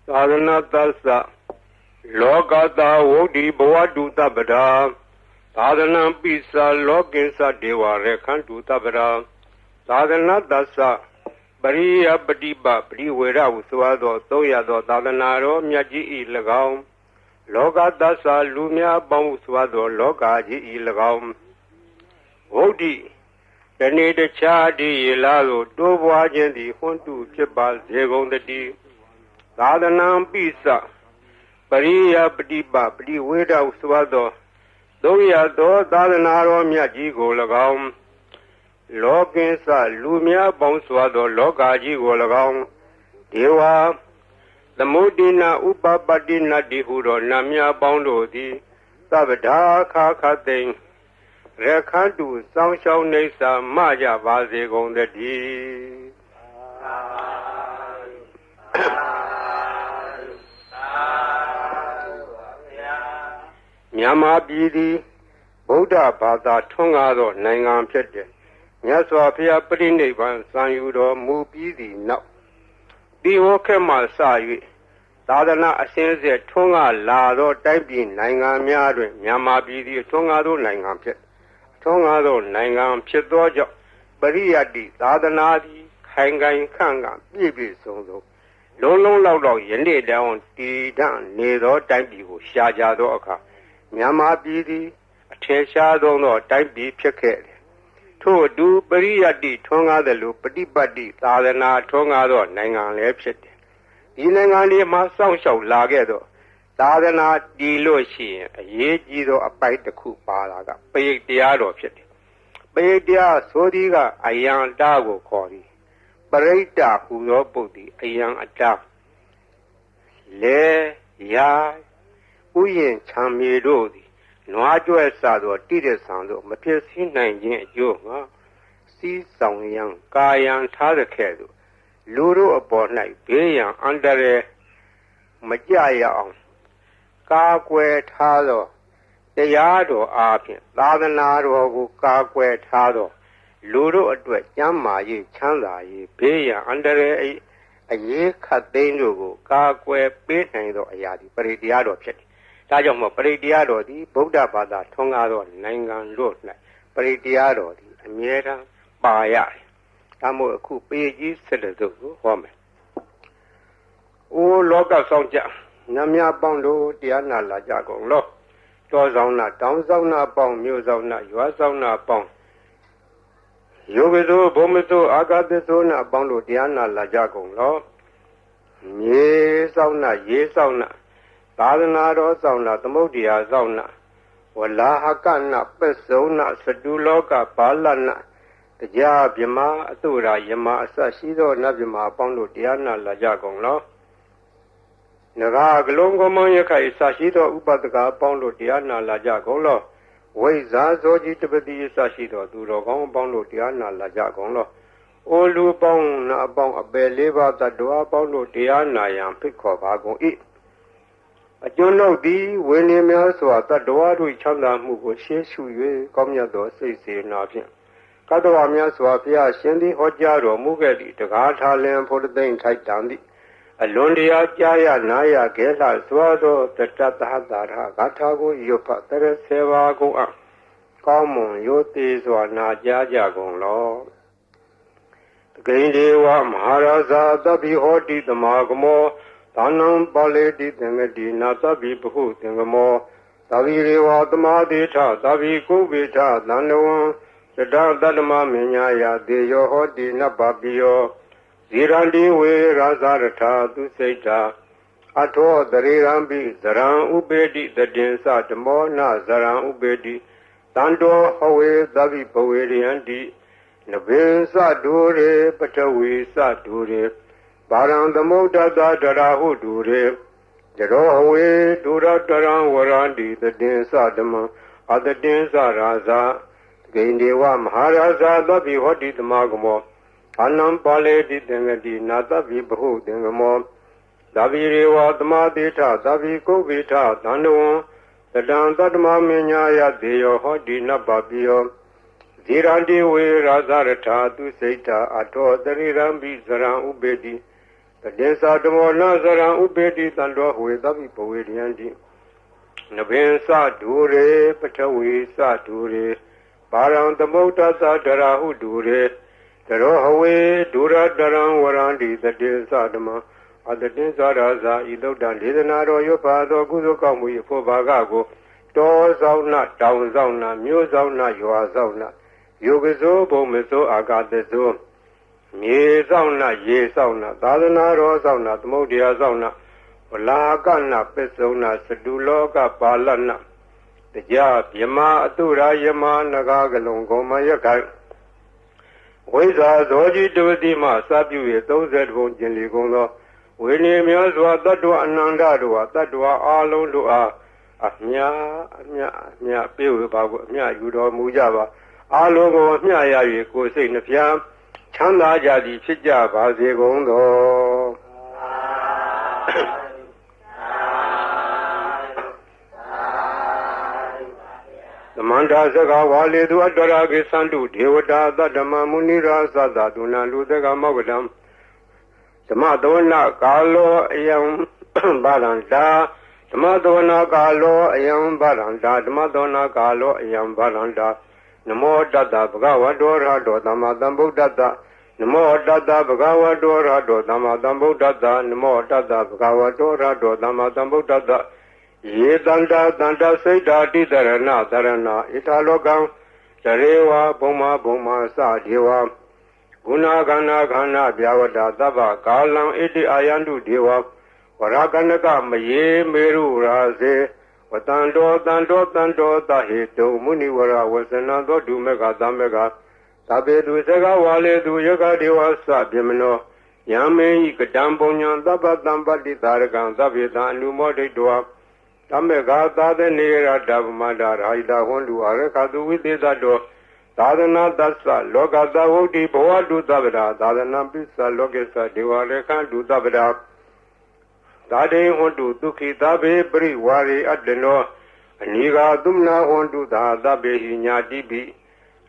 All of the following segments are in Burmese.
သာသနာသစ္စာလောကတာဝုဒ္ဓိဘဝတုတပ္ပဒါသာသနာပိစာလောကိစ္စဒေဝရခန္တုတပ္ပဒါသာသနာသစ္စာပရိယပฏิပပရိဝေရဟုဆိုသောသုံးရသောသာသနာတော်မြတ်ကြီးဤ၎င်းလောကသစ္စာလူများပေါင်းဆိုသောလောကကြီးဤ၎င်းဝုဒ္ဓိတဏိတခြားဒီလာသို့တိုးပွားခြင်းသည်ဟွန်းတုဖြစ်ပါစေကုန်တည်းသာသနာပိစပရိယပฏิပပရိဝေဒဟုဆိုသောသုံးရသောသာသနာတော်မြတ်ကြီးကို၎င်းလောကိစ္စလူများပေါင်းဆိုသောလောကကြီးကို၎င်းဒေဝသမုဒိနာဥပပတ္တိနတ္တိဟုသောနတ်များပေါင်းတို့သည်သဗ္ဗဒါခါခသိင်ရခန္တုစောင်းရှောင်းနေစာမကြပါစေကုန်တည်းမြန်မာပြည်သည်ဗုဒ္ဓဘာသာထွန်းကားသောနိုင်ငံဖြစ်တဲ့မြတ်စွာဘုရားပြိဋိဘံစံယူတော်မူပြီးသည့်နောက်ဒီဝခေတ်မှစ၍သာသနာအစဉ်ဆက်ထွန်းကားလာသောတိုင်းပြည်နိုင်ငံများတွင်မြန်မာပြည်သည်ထွန်းကားသောနိုင်ငံဖြစ်ထွန်းကားသောနိုင်ငံဖြစ်သောကြောင့်ပရိယတ္တိသာသနာသည်ခိုင်ခိုင်ခန့်ခန့်ပြည့်ပြည့်စုံစုံလုံးလုံးလောက်လောက်ယနေ့တောင်တည်တံ့နေသောတိုင်းပြည်ကိုရှားကြသောအခါမြန်မာပြည်သည်အထင်ရှားဆုံးသောတိုင်းပြည်ဖြစ်ခဲ့တယ်ထို့အတူပရိယတ္တိထွန်းကားသလိုပฏิပတ်တိသာသနာထွန်းကားသောနိုင်ငံလည်းဖြစ်တယ်ဒီနိုင်ငံလေးမှာစောင့်ရှောက်လာခဲ့သောသာသနာတည်လို့ရှိရင်အရေးကြီးသောအပိုက်တစ်ခုပါလာကပရိတ်တရားတော်ဖြစ်တယ်ပရိတ်တရားဆိုသည်ကအယံတာကိုခေါ်သည်ပရိတ်တာဟူသောပုဒ်သည်အယံအတာလေရာဥယျင်ချမ်းမြေတို့သည်နွားကြွယ်စသောတိရစ္ဆာန်တို့မဖြစ်စည်းနိုင်ခြင်းအကျိုးငါစီးဆောင်ရန်ကာယံထားရခဲ့သို့လူတို့အပေါ်၌ဘေးရန်အန္တရာယ်မကြရအောင်ကာကွယ်ထားသောတရားတော်အားဖြင့်သာသနာတော်ကိုကာကွယ်ထားသောလူတို့အတွက်ကျမ်းမာရေးချမ်းသာရေးဘေးရန်အန္တရာယ်အရေးခတ်သိမ်းတို့ကိုကာကွယ်ပေးနိုင်သောအရာဒီပရိတရားတော်ဖြစ်တယ်ဒါကြောင့်မို့ပရိတရားတော်သည်ဗုဒ္ဓဘာသာထွန်းကားသောနိုင်ငံတို့၌ပရိတရားတော်သည်အမြဲတမ်းပါရတယ်။ဒါမို့အခုပေကြီးဆက်တဲ့သူကိုဟောမယ်။အိုးလောကဆောင်ကြနတ်များပေါင်းတို့တရားနာလာကြကုန်လော။တောဆောင်နာတောင်ဆောင်နာပေါင်းမြို့ဆောင်နာရွာဆောင်နာပေါင်းယောဂသောဘုံမသောအာဂတသောနာပေါင်းတို့တရားနာလာကြကုန်လော။မြေဆောင်နာရေဆောင်နာသာသနာတော်ဆောင်နာသမုဒ္ဒရာဆောင်နာဝလာဟကနာပစ္စုံနာစတုလောကဘာလနာတရားမြမအတုရာယမအစရှိသောနတ်မြမအပေါင်းတို့တရားနာလာကြကုန်လောနဂါကလုံးကမယခိုင်စရှိသောဥပဒကအပေါင်းတို့တရားနာလာကြကုန်လောဝိဇာဇောကြီးတပတိစရှိသောသူတော်ကောင်းအပေါင်းတို့တရားနာလာကြကုန်လောအိုလူပေါင်းနာအပေါင်းအပယ်လေးပါးတတ္တဝါပေါင်းတို့တရားနာရန်ဖိတ်ခေါ်ပါကုန်၏အကျွန်းတို့သည်ဝိနည်းများစွာတတ္တဝါတို့ချမ်းသာမှုကိုရှေးရှု၍ကောင်းမြတ်သောစိတ်စေနာဖြင့်ကတ္တဝါများစွာဘုရားရှင်သည်ဟောကြားတော်မူခဲ့သည့်တကားထာလင်ဖို့သိမ့်ထိုက်တန်သည့်အလွန်တရာကြားရနာရခဲလှစွာသောတတ္တသဟတာရဂါထာကိုရွတ်ဖတ်တဲ့ဆေဝါကိုအကောင်းမွန်ရိုသေစွာနာကြားကြကုန်လောတကိဉ္ဒေဝမဟာရာဇာသဗ္ဗိဟောတိသမာဂမောသာနံပါလေတိသင်္ကတိနာသဗ္ဗိဘဟုသင်္ကမောသဗ္ဗိရေဝသမာတိထသဗ္ဗိကုဝိထသန္တဝံသတ္တတတ္တမမညာယတေယောဟောတိနဗ္ဗပိယောဇိရန္တိဝေရာဇရထသူစိတ်တာအထောတရေရံပိဇရံဥပေတိတတင်္စဓမောနဇရံဥပေတိတန္တောဟဝေသဗ္ဗိဘဝေရယန္တိနဗေသဒုရေပထဝီသဒုရေပါရံသမုဒ္ဒတတရာဟုတုရေတရောဝေဒုရတရံဝရန္တိတတင်္စဓမ္မအတတင်္စရာဇာဂိန္ဒေဝမဟာရာဇာသဗ္ဗိဟောတိသမာဂမောအနံပါလေတိသင်္ကတိနာသဗ္ဗိဘဟုသင်္ကမောသဗ္ဗိရေဝသမာတိထသဗ္ဗိကုဝိထသန္တဝံတတံတတ္တမမညာယတေယောဟောတိနဗ္ဗပိယောဇိရန္တိဝေရာဇရထသူစိတ်တာအထောတရိရံပိဇရံဥပေတိ တေသာဓမ္မောနာဇရံဥပေတိတံတော်ဝေသဗ္ဗိပဝေရယံတိနဗင်္စဒူရေပထဝီစဒူရေပါရံသမုဒ္ဒသဒရာဟုဒူရေတရောဟဝေဒူရတရံဝရန္တိတတေသဓမ္မအတတိသရာဇာဤသုဒ္ဓံဒေသနာတော်ရွတ်ပါသောကုသိုလ်ကောင်းမှု၏ဖို့ဘာကကိုတောဆောင်နာတောင်ဆောင်နာမြို့ဆောင်နာရွာဆောင်နာယုဂဇောဘုံမဇောအာဂတဇောမြေဆောင်နာရေဆောင်နာသာသနာတော်ဆောင်နာသမုဒ္ဒရာဆောင်နာဝလာကနာပစ္စုံနာစတုလောကပါလနာတရားမြမအတုရာယမနဂါကလုံကောမယခိုင်ဝိဇာဇောကြီးတဝတိမှစပြု၍30ဘုံကျင်လီကုန်သောဝိနည်းများစွာတတ္တဝအနန္တတို့ဟာတတ္တဝအာလုံးတို့အားအမြပြေဝပါကိုအမြယူတော်မူကြပါအာလုံးကိုအမြရ၍ကိုယ်စိတ်နှဖျားချမ်းသာကြသည်ဖြစ်ကြပါစေကုန်သောသမန္တာစကဝါလေသူအတ္တရာကိသန္တုဒေဝတာသတ္တမမုနိရာသတ္တဒုဏလူတကမောကတံသမသောနာကာလောအယံဘာရန္တာသမသောနာကာလောအယံဘာရန္တာသမသောနာကာလောအယံဘာရန္တာနမောတတ္တဗုဒ္ဓဝတ္တောရဟတောသမ္မာသမ္ဗုဒ္ဓတ္တနမောတတ္တဗုဒ္ဓဝတ္တောရဟတောသမ္မာသမ္ဗုဒ္ဓတ္တနမောတတ္တဗုဒ္ဓဝတ္တောရဟတောသမ္မာသမ္ဗုဒ္ဓတ္တယေတန္တာတန္တစိတ်ဓာတိတရဏတရဏဣထာလောကံတရေဝဘုံမာစဒေဝဂုဏခန္ဓာခန္ဓာဗျာဝတ္တသဗ္ဗကာလံဣတိအာယန္တုဒေဝဝရကနကမယေမေရုရာစေဝတန္တောတဟေတုမုနိဝရဝဇနသောဒုမေကသမကသဗ္ဗေသူစကဝါလေသူယကဒေဝသဗြမနောယံမေဟိကတံပုညံသဗ္ဗတံပတ္တိသာရကံသဗ္ဗေတံအနုမောဒိတောတမေကသာသနေရတဗမန္တရာဟိတဟွန်တုအရခတုဝိသေသတောသာသနာတသလောကသဝုတ်တိဘဝတုသဗ္ဗရာသာသနာပိသလောကေသဒေဝရေခန္တုသဗ္ဗရာသာတေဟွန်တုဒုခိသဗ္ဗေပရိဝါရေအတ္တနောအနိဃာသုမနာဟွန်တုသာသဗ္ဗေဟိညာတိပိ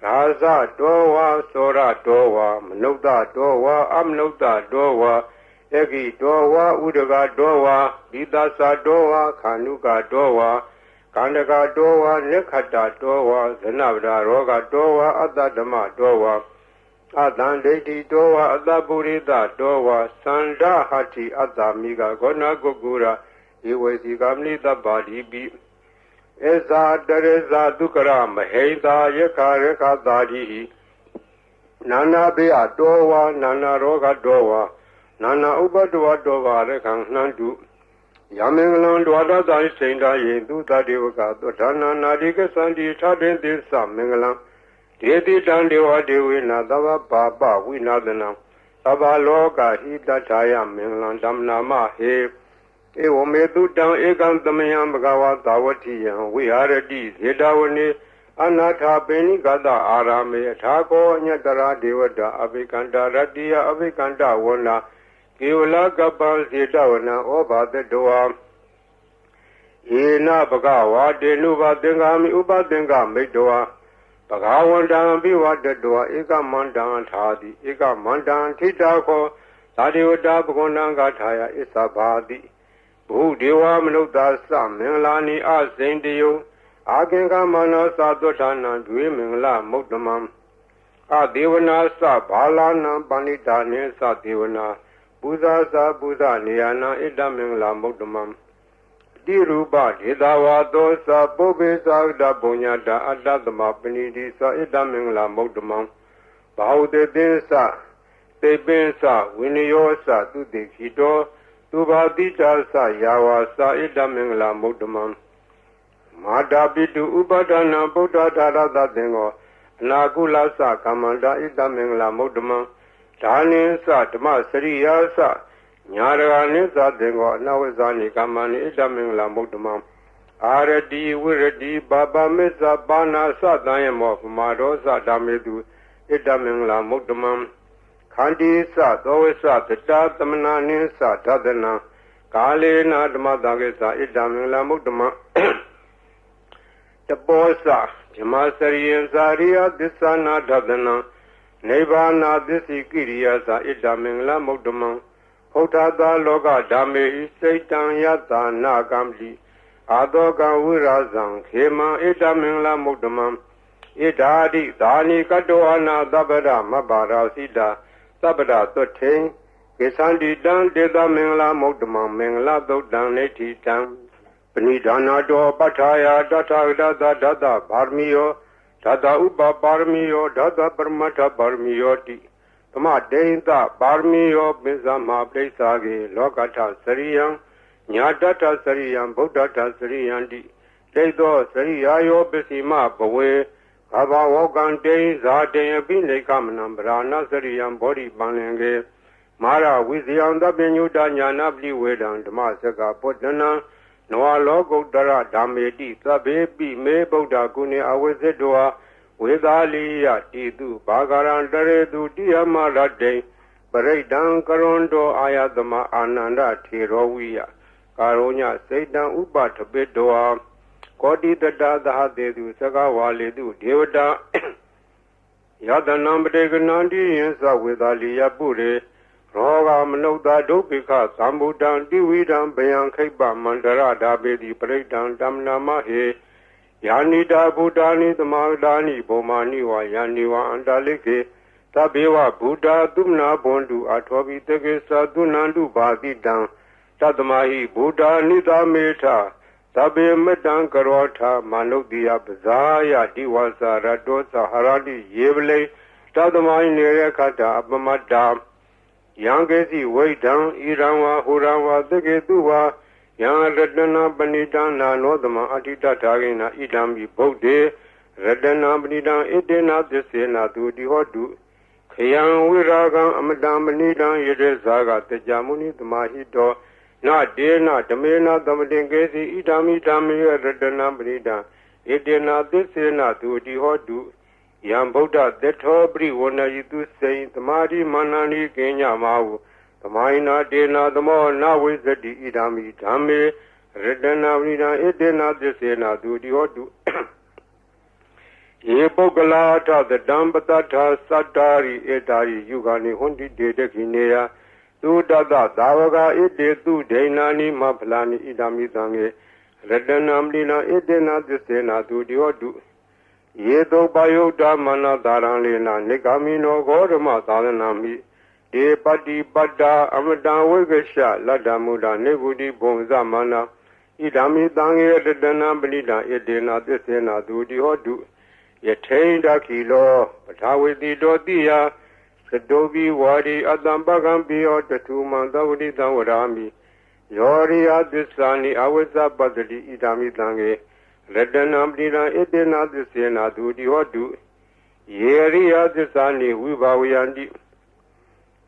ရာဇတောဝါသောရတောဝါမနုဿတောဝါအမနုဿတောဝါဧကိတောဝါဥဒကတောဝါဒီသသတောဝါခာနုကတောဝါကန္တကတောဝါနိခတ္တတောဝါဇနဗဒရောဂတောဝါအတ္တဓမ္မတောဝါအတံဒိဋ္ဌိတောဝါအတ္တပုရိသတောဝါသန္ဓဟတ္တိအတ္တမိကဂောဏကုကုရဧဝေစီကမနိတ္တပါဠိပိဧဇာတရဇာဒုက္ခရမဟိတာယခရခသာတိနာနာဘေအတောဝါနာနာရောဂတောဝါနာနာဥပတ္တဝတောဝါရခံနှံတုယမင်္ဂလံဒွါဒသစိန်တာယေသူတတေဝကသောဌာနာနာတိကသန္တိထတင်သစ္စမင်္ဂလံဒေတိတံဒေဝဒေဝေနသဗ္ဗပါပဝိနာသနံသဗ္ဗလောကဟိတထာယမင်္ဂလံဓမ္မနာမဟေဧဝမေတုတံဧကံသမယံဘဂဝါသာဝတိယံဝိဟာရတိဇေတဝနေအနာထာပိဏိကတအာရမေထာကောအညတရာဒေဝတာအဘိကန္တရတ္တိယအဘိကန္တဝနာကေဝလကပ္ပံစေတဝနံဩဘာတတောယေနဘဂဝါတေနုဘသင်္ကာမိဥပသင်္ကာမိတ္တဝဘဂဝန္တံပိဝတတောဧကမန္တံထာတိဧကမန္တံထိတာခောသာဒေဝတာဘဂဝန္တံဂါထာယဣသဘာတိဘုဒေဝမနုဿာသမင်္ဂလာနိအစိန်တယုအာကင်္ဂမနောသာသောဌာနံဒွေမင်္ဂလမုဒ္ဓမံအဒေဝနာသဘာလာနံပဏိတာနေသဒေဝနာပူဇာသာပူဇာနေယနာဣဒမင်္ဂလာမုဒ္ဓမံတိရူပဒေတာဝါသောသပုပ္ပေသာဒပုညတာအတ္တသမပဏိတိသဣဒမင်္ဂလာမုဒ္ဓမံဘာဟုတေသင်္သသေပင်္သဝိနယောသသူတိခိတောသူဘာတိတာသယာဝါသဣဒမင်္ဂလာမုဒ္ဓမံမာတာပိတုဥပဒနာဗုဒ္ဓဓာရတသင်္ကောအနာကုလသကမ္မန္တာဣဒမင်္ဂလာမုဒ္ဓမံဒါနိသဓမ္မစရိယာသညာရဂနိသသင်္ကောအနဝဇာနိကမ္မနိဣဒမင်္ဂလာမုဒ္ဓမံအာရတိဝိရတိဘာပမစ္ဆပါဏာသတံယမောပမာရောသဓမ္မေတုဣဒမင်္ဂလာမုဒ္ဓမံခန္တိသသောဝိသတတာသမနာနိသဓဒနာကာလေနာဓမ္မတံကိသဣဒမင်္ဂလာမုဒ္ဓမံတပောသဓမ္မစရိယံဇာရိယသစ္ဆာနာဓဒနာနိဗ္ဗာနာသစ္စိကိရိယာသဣဒမင်္ဂလာမုဒ္ဓမံဝ Hotata loga dame Satan yatana gamli Adoga wirazang Hema itamingla mudamam Idadi dani kadoana dabada mabara sida Sabada toting Kisandi dan deda mingla mudamam mingla dodan neti tam Panidana do pataya data dada barmiyo Dada uba barmiyo dada barmata barmiyoti Tama deinta barmiyo bizama plesage lokata sariyam Nyadata sariyam buddhata sariyandi Dedo sariyayo bisima bawe Kaba wogan dein zaden bine kamanam brana sariyam body banenge Mara wiziyanda binyuda nyana bli wedan dama saka potana Noa logo dara damedi sabe bi me buddha kune awesedwa Vedaliya tidu bagaran dare du diyama radde Paraidan karondo ayadama ananda thiroviya Karonya seidan upatabedwa Kodi dada dahadedu sagawaledu devada Yadanam deganandi yensa vedaliya pure Roga manauda dopika sambudan dividam bayan khaiba mandara dabedi paraidan damnama he Yanida Buddhani Dhamadani Bomani wa Yaniwa Andalike Tabewa Buddha Dumna Bondu Atwabi Tegesa Dunandu Badidan Tadamahi Buddha Nida Meta Tabe Medan Karota Manudia Bazaya Diwasa Radosa Haradi Yevle Tadamai Nerekata Abamada Yangesi Waidan Iranwa Hurawa Tegeduwa Yang Radana Banidana Nodama Atita Tagina Idambi Bode Radana Banida Edena Desena Dudi Hodu Kayang Wiragan Amadam Banida Yedezaga Tejamuni Damahido Na Dena Damena Damadengesi Idami Dami Radana Banida Edena Desena Dudi Hodu Yang Boda Detobri Wana Yidu Sain Tamadi Manani Kenya Mau Tamaina dena damo na wizadi idami dhame Redana vina edena desena dudi hodu Ye bogala ta the dambata ta satari edari yugani hundi dedekineya Tu dada davaga ede tu deinani mapalani idami dhange Redana vina edena desena dudi hodu Ye do bayoda mana dharanlena nigamino gorma dharanami De pati pada amada wegesha lada muda nebudi bonza mana idami dange redana balida edena desena dudi hodu yatenda kilo patawiti dotiya sadobi wadi adambagambi otatu mandawdi dawarami yori adisani aweza badali idami dange redana balida edena desena dudi hodu yeri adisani wibawiyandi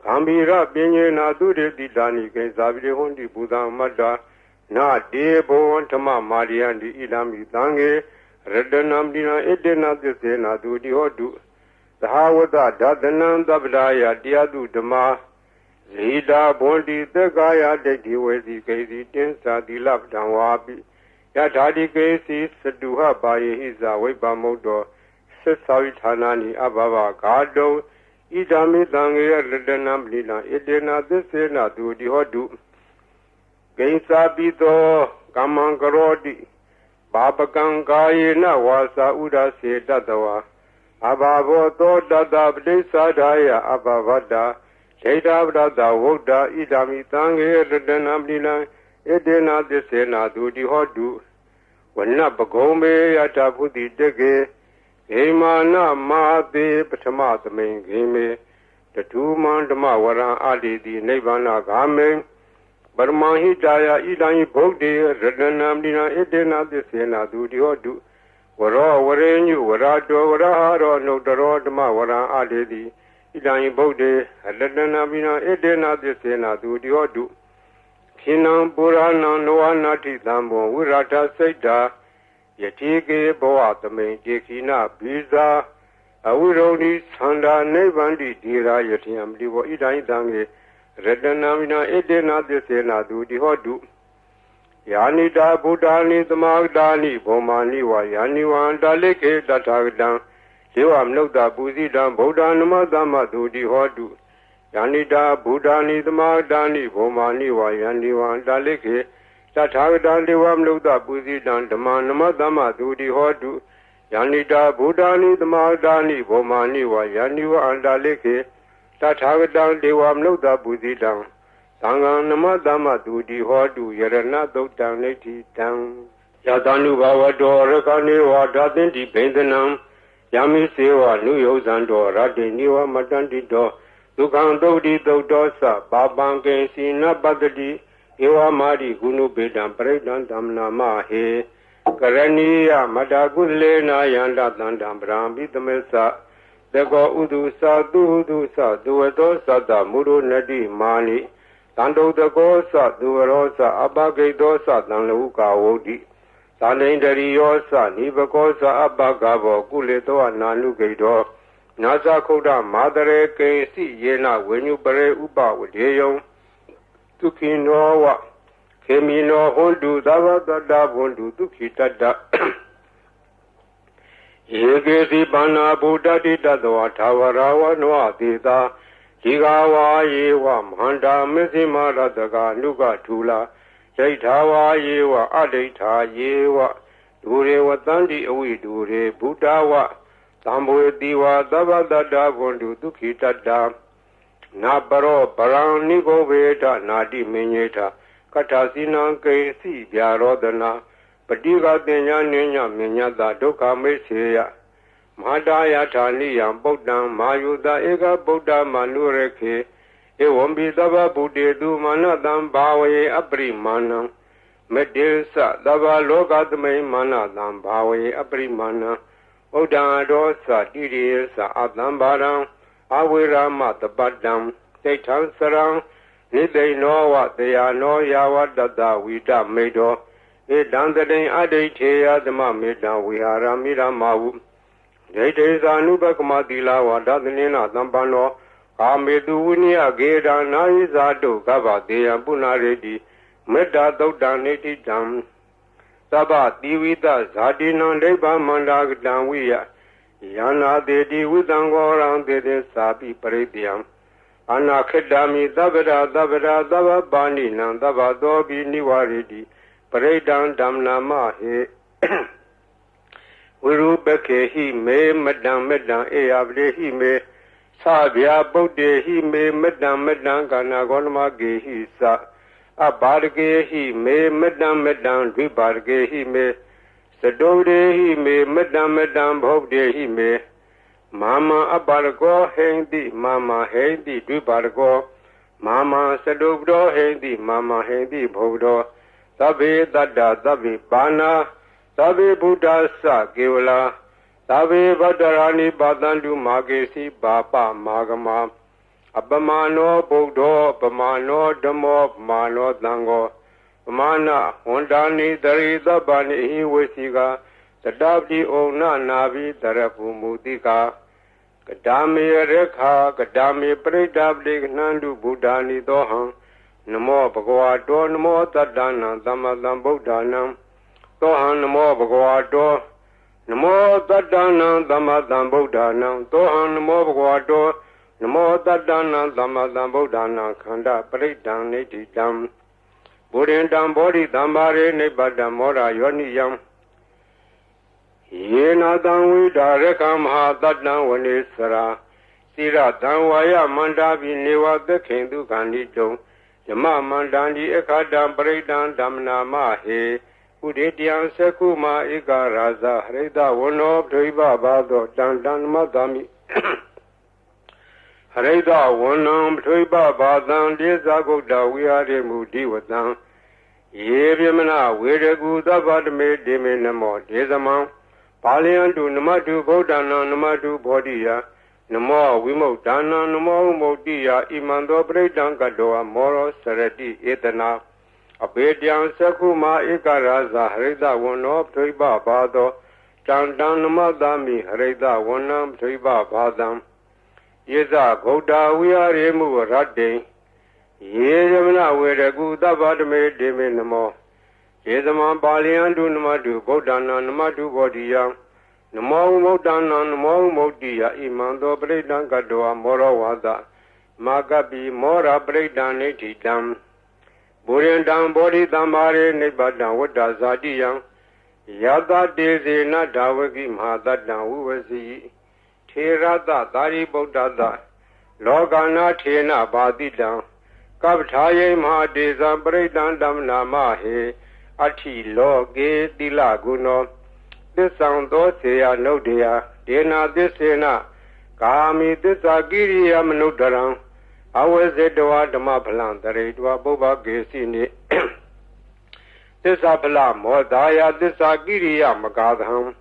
Ambira Pinyena Dudi Dani Gazabi Hundi Buddha Mada Na Debo Antama Mariandi Idami Dange Redanam Dina Edena Desena Dudi Hodu The Hawada Dadanam Dabdaya Diadu Dama Zida Bondi the Gaya de Diwazi Gazi Tensa Dilab Danwabi Yatadi Gazi Saduha Baye Hiza Weba Modo Sesavitanani Ababa Gado Idami Dange Redanam Lina Edena Desena Dudi Hodu Gainsa Bido Kamangarodi Babakangaye na wasa Uda Se Dadawa Ababo To Dada Bdesa Daya Abavada Jada Dada Woda Idami Dange Redanam Lina Edena Desena Dudi Hodu Wana Bagome Yatabudi Dege Hemana Made Patamatame Game the two mandama wara adi di Nebana Game Barmahi Daya Idani Bogde Redanam Dina Edena Desena Dudi Hodu Wara Warenu Warado Waraharo no Darodama wara adi di Idani Bogde Redanam Dina Edena Desena Dudi Hodu Kinam Burana Noanati Dambo Wirata Seda Yatige Boatame Jekina Biza Awuroni Sanda Nevandi Dira Yatiam Divo Idai Dange Redanamina Edena Desena Dudi Hodu Yanida Budani the Magdani Bomani wa Yaniwan Daleke Datagdan Jewam Nokda Buzidan Bodanama Dama Dudi Hodu Yanita Buddhani Dhamadani Bhomani Vayani Vandalike Tathagadan Devam Luda Puzidan Dhamanama Dhamma Dudi Hodu Yanita Buddhani Dhamadani Bhomani Vayani Vandalike Tathagadan Devam Luda Puzidan Sangan Nama Dhamma Dudi Hodu Yarana Doktan Neti Tang Yadanu Bhavado Rakani Vadatinti Bendanam Yami Seva Nuyozando Radiniwa Matandido Dukan Dodi Dodosa Babanke Sina Badadi Ewa Mari Gunu Bedam Predan Damna Mahe Karaniya Madagulena Yanda Dandam Brambi Tamesa Dego Udusa Dudusa Duedosa Da Muru Nadi Mani Tando Dagosa Duerosa Abage Dosa Danluka Wodi Salendari Yosa Nibakosa Abagabo Kuleto Nanu Gaido Nasa Koda Madare Kesi Yena when you bare Uba with Yeyon Tukinowa Kemino Hondu Dava Dada Hondu Tukitada Yegesi Bana Buddha Dida Tawarawa Noa Dida Higawa Yewa Manda Mizima Radaga Nuga Tula Jaitawa Yewa Adeta Yewa Dure Watandi Awi Dure Buddhawa Tambu Diwa Dava Dada Vondu Dukita Nabaro Baran Nigo Veda Nadi Minyeta Katasina Kesi Byarodana Padiga Denya Nenya Minyada Doka Meseya Madaya Tani Yam Bodam Mayuda Ega Boda Manureke Ewombi Dava Bude Du Manadam Bawe Abri Mana Medesa Dava Logadme Manadam Bawe Abri Mana Oda Dosa Didisa Adambaram Awira Matabadam Satan Sarang Nide know what they are no Yawa Dada Wida Medo E Dandadin Adetea the Mamida we are Amira Mawu Date is Anubakumadila Wadadanina Dambano Kamedunia Geda Naizado Gava de Abunaredi Meda Dodaneti Dam Saba Divida Zadina Leba Mandag Danwia Yana Dedi Wizangoran de Sabi Paradiam Anna Kedami Davada Davada Dava Bani Nandava Dobi Niwaridi Paradan Damnama He Urubeke he may Madam Medan Eavde he may Sabia Bode he may Madam Medan Ganagonma Ge he sa Abarge he may Madam Medan Vibarge he may Sadode he may Madam Medan Bode he may Mama Abargo Hendi Mama Hendi Vibargo Mama Sadobdo Hendi Mama Hendi Bodo Sabe Dada Sabe Bana Sabe Buddha Sa Gevla Sabe Badarani Badandu Magesi Baba Magama Abamano Bodo Bamano Damo Mano Dango Mana Hondani Darida Bani Wesiga Sadabdi Ona Navi Darapu Mudika Kadami Rekha Kadami Predabdi Nandu Buddhani Dohan Namo Bhagavato Namo Tadana Damadam Buddhanam Tohan Namo Bhagavato Namo Tadana Damadam Buddhanam Tohan Namo Bhagavato Namo Tadana Damadam Buddhana Khanda Paridan Neti Dam Buddhindam Bodhi Dambare Nebadam Mora Yoniyam Yena Danwi Darekam Ha Tadam Vanesara Sira Danwaya Mandavi Neva Bekendu Kandito Yama Mandandi Ekadam Paridan Damna Mahe Udetian Sekuma Ika Raza Reda Wono Driba Bado Dandan Madami Reda Wonam Driba Badan Dezagoda we are Mudi Wadan Yevimana Wedegu Dabadme Deminamo Dezamam Palian to Namadu Bodana Namadu Bodia Namo Wimo Dana Namo Modia Imando Bredan Gadoa Moro Sereti Etana Abedian Sakuma Ikaraza Reda Wono Triba Bado Chandan Madami Reda Wonam Triba Badam Yeza Goda we are Emu Rade Yezamana Wedegu Dabadme Deminamo Yezaman Palian to Namadu Bodana Namadu Bodia Namo Modana Namo Modia Imando Bredan Gadoa Moro Wada Makapi Mora Breakdown Nititam Burindan Bodhi Tamare Nibadan Wada Zadiyam Yada Desi Nadawaki Mahadadan Uvasi Tirada Dari Bodada Logana Tena Badidam Kaptaye Mahadesa Breakdown Damna Mahe Ati Loge Dilaguno This sound Dosea Nodea Dena Desena Kami Desagiri Amnudaram I was a doa Damapalan, the Redua Boba Gesini This Apala Modaya, this Agiria Magadham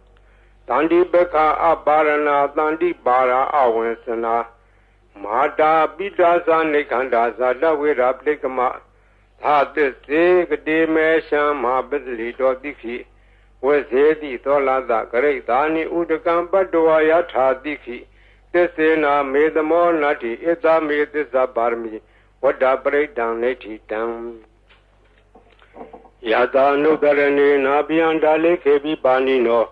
Tandi Beka Abarana, Tandi Bara Awensana Mada Bidaza Nikandaza, Dawira Plikama This Sig Dimesham Mabili Dodiki was Hedi Tolada, Great Dani Udakam Badoya Tadiki. This made the more nutty, it's a made this a barmy, what a breakdown neti down. Yada no darani, Nabian Dale, Kebi Banino,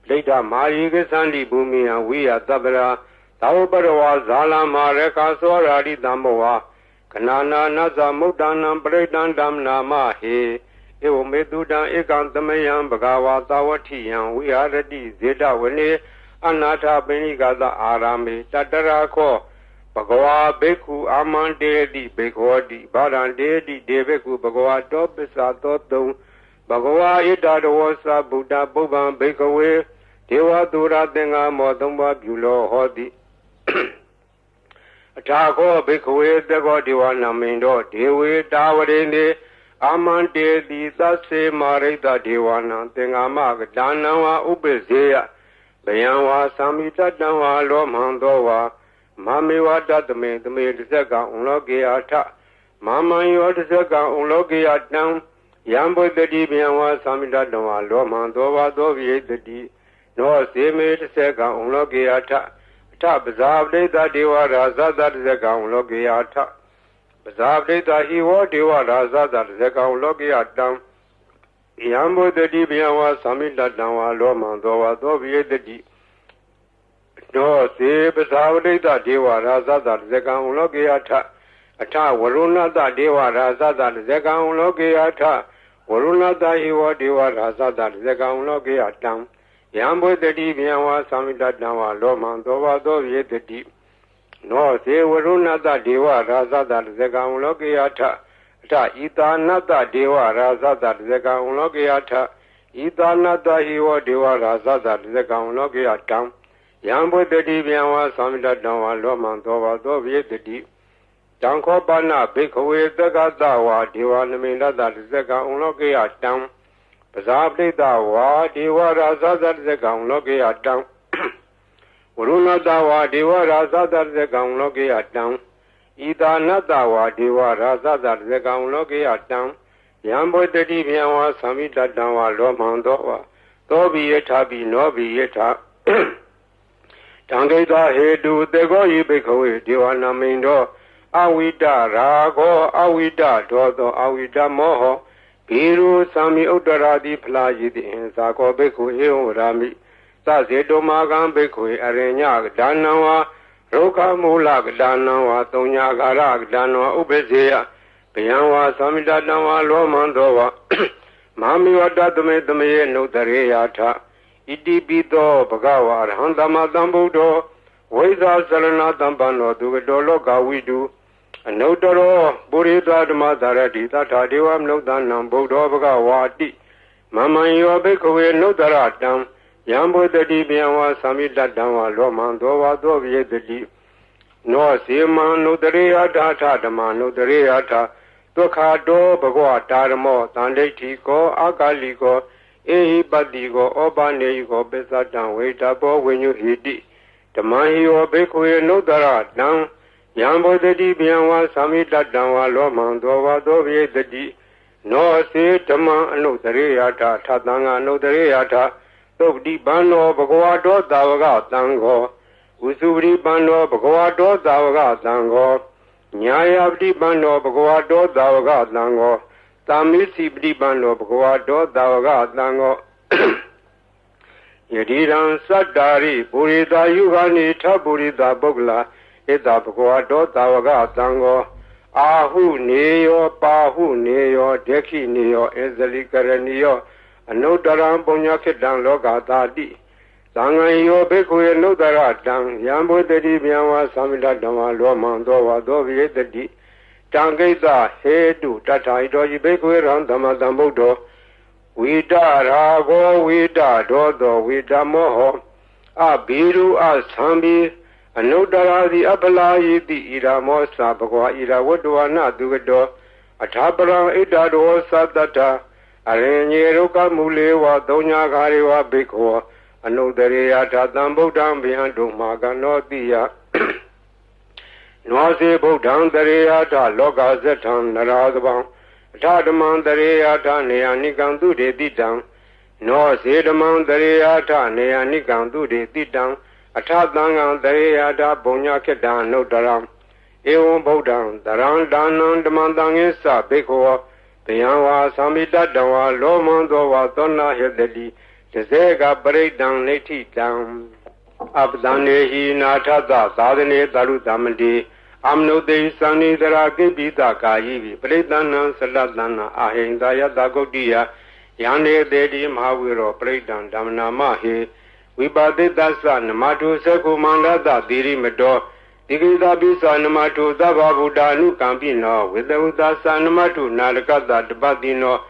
Plata Marigas and Bumi, and we are Tabara, Taubarawa, Zala Mareka, Soradi Damoa, Kanana, Naza, Mudana, Breakdown Damna Mahe, Evo Meduda, Ekantamayam, Bagawa, Tawati, we are ready, Zeta, Wene. Anata Benigaza Arami, Tatarako, Bagawa Beku, Aman Dedi, Bekodi, Baran Dedi, Debeku, Bagawa Topisa Toto, Bagawa Ida Wasa, Buddha Boban, Bekawe, Dewa Dura Denga, Modumba, Bulo, Hodi. Atako, Bekawe, the Godiwana Mindo, Dewe, Tawarene, Aman Dedi, Sase Marita Dewana, Tengama, Danawa, Ubezea. Bayanwa Samita Danwa Lomandowa Mamiwa Datame the maid Zega Unlogiata Mama Yodzaga Unlogiatam Yambo the Dibianwa Samita Danwa Lomandowa Dovi the D no same Sega Unlogiata Tap Zavde that Deva Raza that Zega Unlogiata Zavde that he was Deva Raza that Zega Unlogiatam Yambo the Dibianwa Samita Danwa Lomandowa Dovi the D no se Basavde that Deva Raza that Zega Unlogiata Ata Waruna that Deva Raza that Zega Unlogiata Waruna that he was Deva Raza that Zega Unlogiatam Yambo the Dibianwa Samita Danwa Lomandowa Dovi the D no se Waruna that Deva Raza that Zega Unlogiata Ta Ita Nata Deva Raza that Zega Unlogiata Ita Nata Hiwa Deva Raza that Zega Unlogiatam Yambo the Dibianwa Samita Danwa Lomandowa Dovi the D Danko Bana Bikawe the Gadawa Deva Namina that Zega Unlogiatam Bazabli Dawa Deva Raza that Zega Unlogiatam Uruna Dawa Deva Raza that Zega Unlogiatam Ida Nadawa Deva Raza that Zega Unlogiatam Yambo the Dibianwa Samita Danwa Lomandowa Dobi Etabi Nobi Eta Tangeda Hedu the Goyi Bikawe Diwana Mindo Awida Rago Awida Dodo Awida Moho Piru Sami Udaradi Plaji in Sako Beku Rami Sazedo Magan Beku Arenya Danawa Roka Mulak Danawa Tonya Garak Danawa Ubezea Pianwa Samida Danawa Lomandowa Mami Wadatume Dume no Tareata Iti Bito Bagawa Handama Dambudo Weza Salana Dambano Dugadolo Gawidu Anotoro Burita Madarati Tata Diwam no Danam Budo Bagawati Mama Yobekoe no Daratam Yambo the Dibianwa Samita Dama Lomandowa Dovi the Di No Sima no Dareata Tadama no Dareata Tokado Bagwa Taramo Tandetiko Akaliko Ehi Badigo Obaneigo Besatan Waitabo when you hit it. The Mahi Obekoe no Daratam Yambo the Dibianwa Samita Dama Lomandowa Dovi the Di No Se Tama no Dareata Tatanga no Dareata Tokdi Bano Bagwado Davaga Tango Usuri Bano Bagwado Davaga Tango Nyayabdi Bano Bagwado Davaga Tango Tamisi Bano Bagwado Davaga Tango Yediran Sadari Burida Yugani Taburida Bogla Ita Bhagavato Tavaga Tango Ahu Neo Pahu Neo Deki Neo Ezali Karanio Anotaram Bonyakidan Logatadi Sangayo Bekwe Notaratang Yambo Dedi Miawa Samida Dama Lomando Dovi Edi Tangeta Hedu Tata Idoji Bekwe Randama Dambudo Wida Rago Wida Dodo Wida Moho Abiru Asambi Anodara the Apalai the Ira Mosa Bagua Ira Wadwana Dugado Atapara Idado Satata Arenyeroka Mulewa Donya Gariwa Biko Anodarea Tatambo down behind Dumaga Nordia Noise Bodan Dareata Loga Zetan Narazabang Tadaman Dareata Neanigandu de Didan No Sedaman Dareata Neanigandu de Didan Atadanga Dareata Bonya Kedan no Daram Eon Bodan Daran Danan Demandangesa Beko Pianwa Samida Dawa Lomandova Donna Hedeli Tezega Breakdown Neti down Abdanehi Natada Sadane Darudamadi Amno de Sani Daraki Bita Kaivi Predana Saladana Ahinda Yadagodia Yane Dedi Mahawiro Predan Damna Mahi Wibade Dasa Namatu Sekumanda Diri Medo Digida Bisa Namatu Dababudanu Campino with the Udasa Namatu Nalakada Badino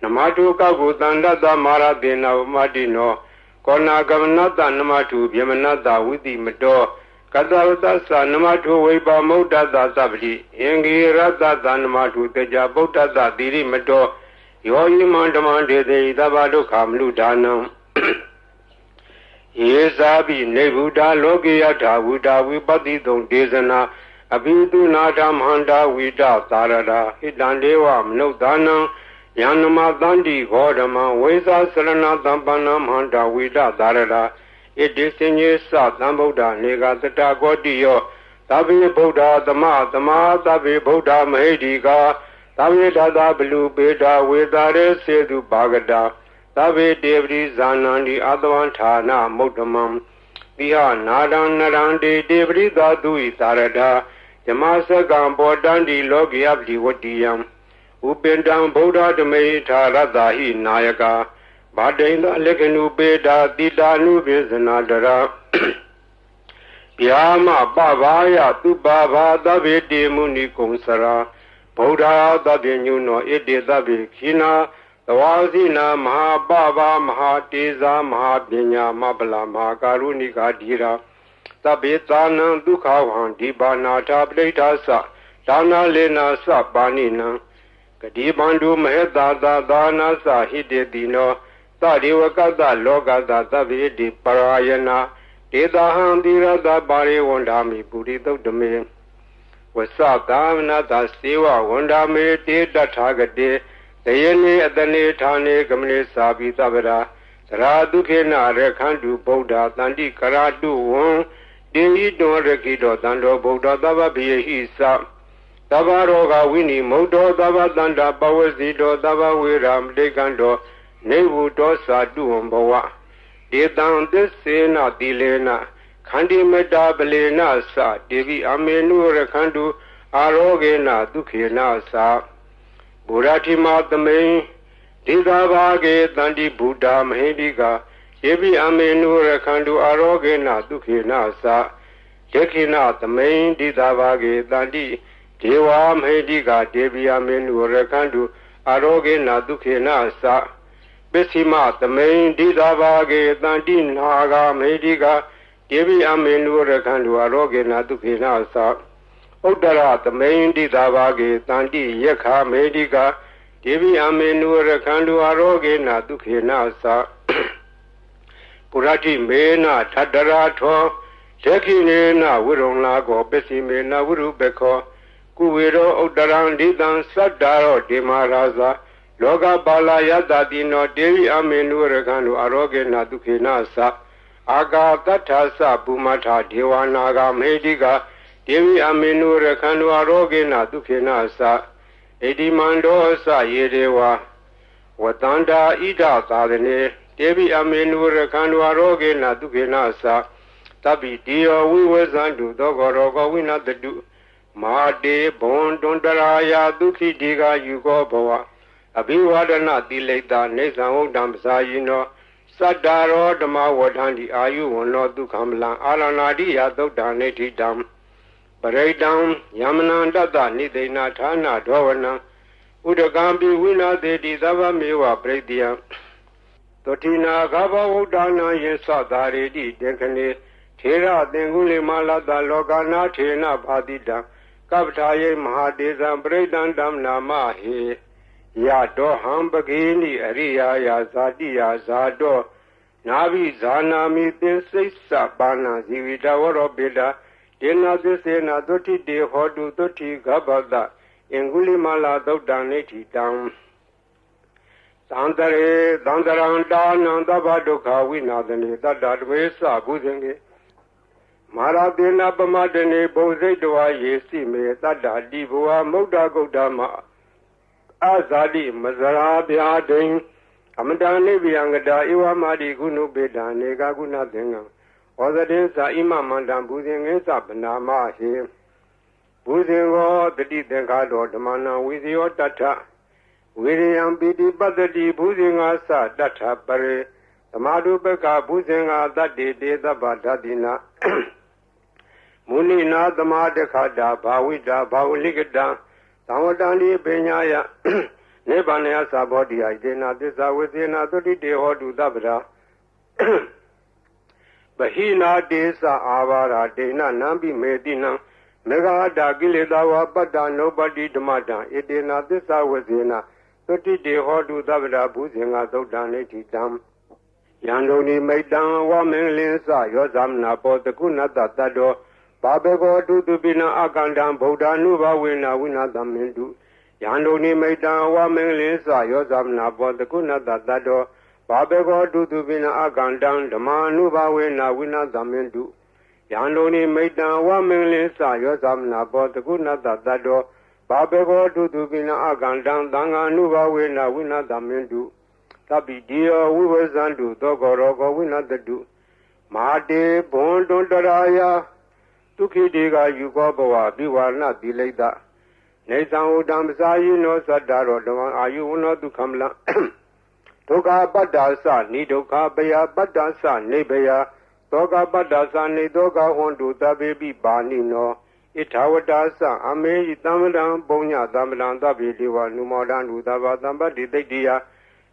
Namatu Kagutanda Maradina Madino Kona Gavanata Namatu Yamanada with the Medo Kadavata Sanamatu Weba Mota Sabri, Yangi Rata Sanamatu Teja Bota Diri Medo, Yoyi Mandamande de Dabado Kamlu Danam. Yesabi Nebuda Logiata Wuda Wibati Don Dezana, Abidu Nadam Handa Wida Tarada, Hidandewa no Danam, Yanama Dandi Godama, Weza Selana Dampanam Handa Wida Tarada. It is in your South Namboda, Nega the Tagodio, Tabi Boda, the Ma, Tabi Boda, Mahediga, Tabi Dada Blue Beda, with Dare Sedu Bagada, Tabi Devri Zana, the other one Tana, Motamam, Biha Nadan Narandi, Devri Dadu Tarada, Yamasa Gambo Dandi Logi Abdi Wadiam, Upendam Boda, the Meita Radahi Nayaka. Badinda Lekenu Beda Didanu Bizanadara Yama Babaya tu Baba Davidi Muni Kunsara Boda Dabinuno Edi Dabi Kina Tawazina Maha Baba Maha Tiza Maha Binya Mabala Makaruni Gadira Tabitana Dukawan Dibana Tableta Sa Dana Lena Sabanina Kadibandu Maheda Dana Sa Hidedino Tadiwakada Logada Davidi Parayana Dedahan Dirada Bari Wandami Buddha Domain Wasatavana da Siva Wandami Deda Tagade Dayani Adane Tane Gamne Sabi Tabara Saradukena Rekandu Boda Tandi Karadu Won Devi Don Rekido Dando Boda Dava Bihisa Tavaroga Winnie Modo Dava Danda Bawazido Dava Wiram Degando Nevu Dosa Duumbawa Dedan Desena Dilena Kandi Meda Belena Sa Devi Amenu Rekandu Arogena Dukena Sa Burati Matame Didavage Dandi Buddha Mahediga Devi Amenu Rekandu Arogena Dukena Sa Dekina Tame Didavage Dandi Dewa Mahediga Devi Amenu Rekandu Arogena Dukena Sa Besima the main Didavage Dandin Haga Mediga Devi Amenu Rekandu Arogena Dukina Sa Odara the main Didavage Dandi Yeka Mediga Devi Amenu Rekandu Arogena Dukina Sa Purati Mena Tadarato Tekinena Wirona Go Besimena Wurubeko Kuwiro Odaran Didan Sadaro Demaraza Loga Bala Yadadino Devi Amenu Reganu Arogena Dukina Sa Aga Tatasa Bumata Devanaga Mediga Devi Amenu Reganu Arogena Dukina Sa Edimando Sa Yedewa Watanda Ida Sadene Devi Amenu Reganu Arogena Dukina Sa Tabi Dio we was unto Dogorogo Winatadu Made Bon Dondaraya Duki Diga Yugo Boa Abiwadana Dileta Nesan Damsayino Sadaro Dama Wadandi Ayu no Dukamla Alanadi Yado Daneti Dam Paredam Yamananda Nidena Tana Dovana Udagambi Wina de Dizava Mewa Predia Totina Gaba Udana Yesadari di Dekane Tera Denguli Malada Logana Tena Badida Kaptaye Mahadizam Bredan Dam Namahi Yado Hambagini Aria Yazadi Yazado Navi Zanami Sisa Bana Zivida Warobida Dena Desena Doti de Hodu Doti Gabada Enguli Mala Dodaneti Dam Sandare Dandaranda Nandabadoka Winadani Dadadwesa Buzenge Maradena Bamadene Bozedoa Yesi Me Dada Divua Moda Godama Azadi Mazara Biadin Amadane Biangada Iwa Madi Gunu Beda Nega Guna Denga Ozadensa Imamandam Buzengensa Banama He Buzengo the Dengado Damana with your data William Bidi Badadi Buzingasa Data Pare Tamadu Beka Buzinga that day the Badadina Munina the Madekada Bawida Bawligada Tawadani Benyaya Nebania Sabodi Idena Disa within a 30 day or do Dabra Bahina Desa Avara Dena Nambi Medina Mega Dagiledawa Bada nobody Damada Edena Disa within 30 day or do Dabra Buzinga Dodaneti Dam Yandoni Maidan Wamelisa Yozamna Potakunata Tado Babego do Dubina Agandam Boda Nuba Wina Damindu Yandoni Maidan Wamelisa Yozamna Potakunata Tado Babego do Dubina Agandam Damanuba Wina Damindu Yandoni Maidan Wamelisa Yozamna Potakunata Tado Babego do Dubina Agandam Danga Nuba Wina Damindu Tabi Dio we was unto Dogorogo Winatadu Made Bon Dondaraya Tuki Diga Yugoboa Biwana Dileda Nesan Udamsayi no Sadaro Dawan Ayu no to Kamla Toga Badasa Nidoka Baya Badasa Nebaya Toga Badasa Nidoga Hondu the baby Bani no Itawadasa Ame Tamadan Bonya Damadan Dabidiwa Numodan Udava Damba Didia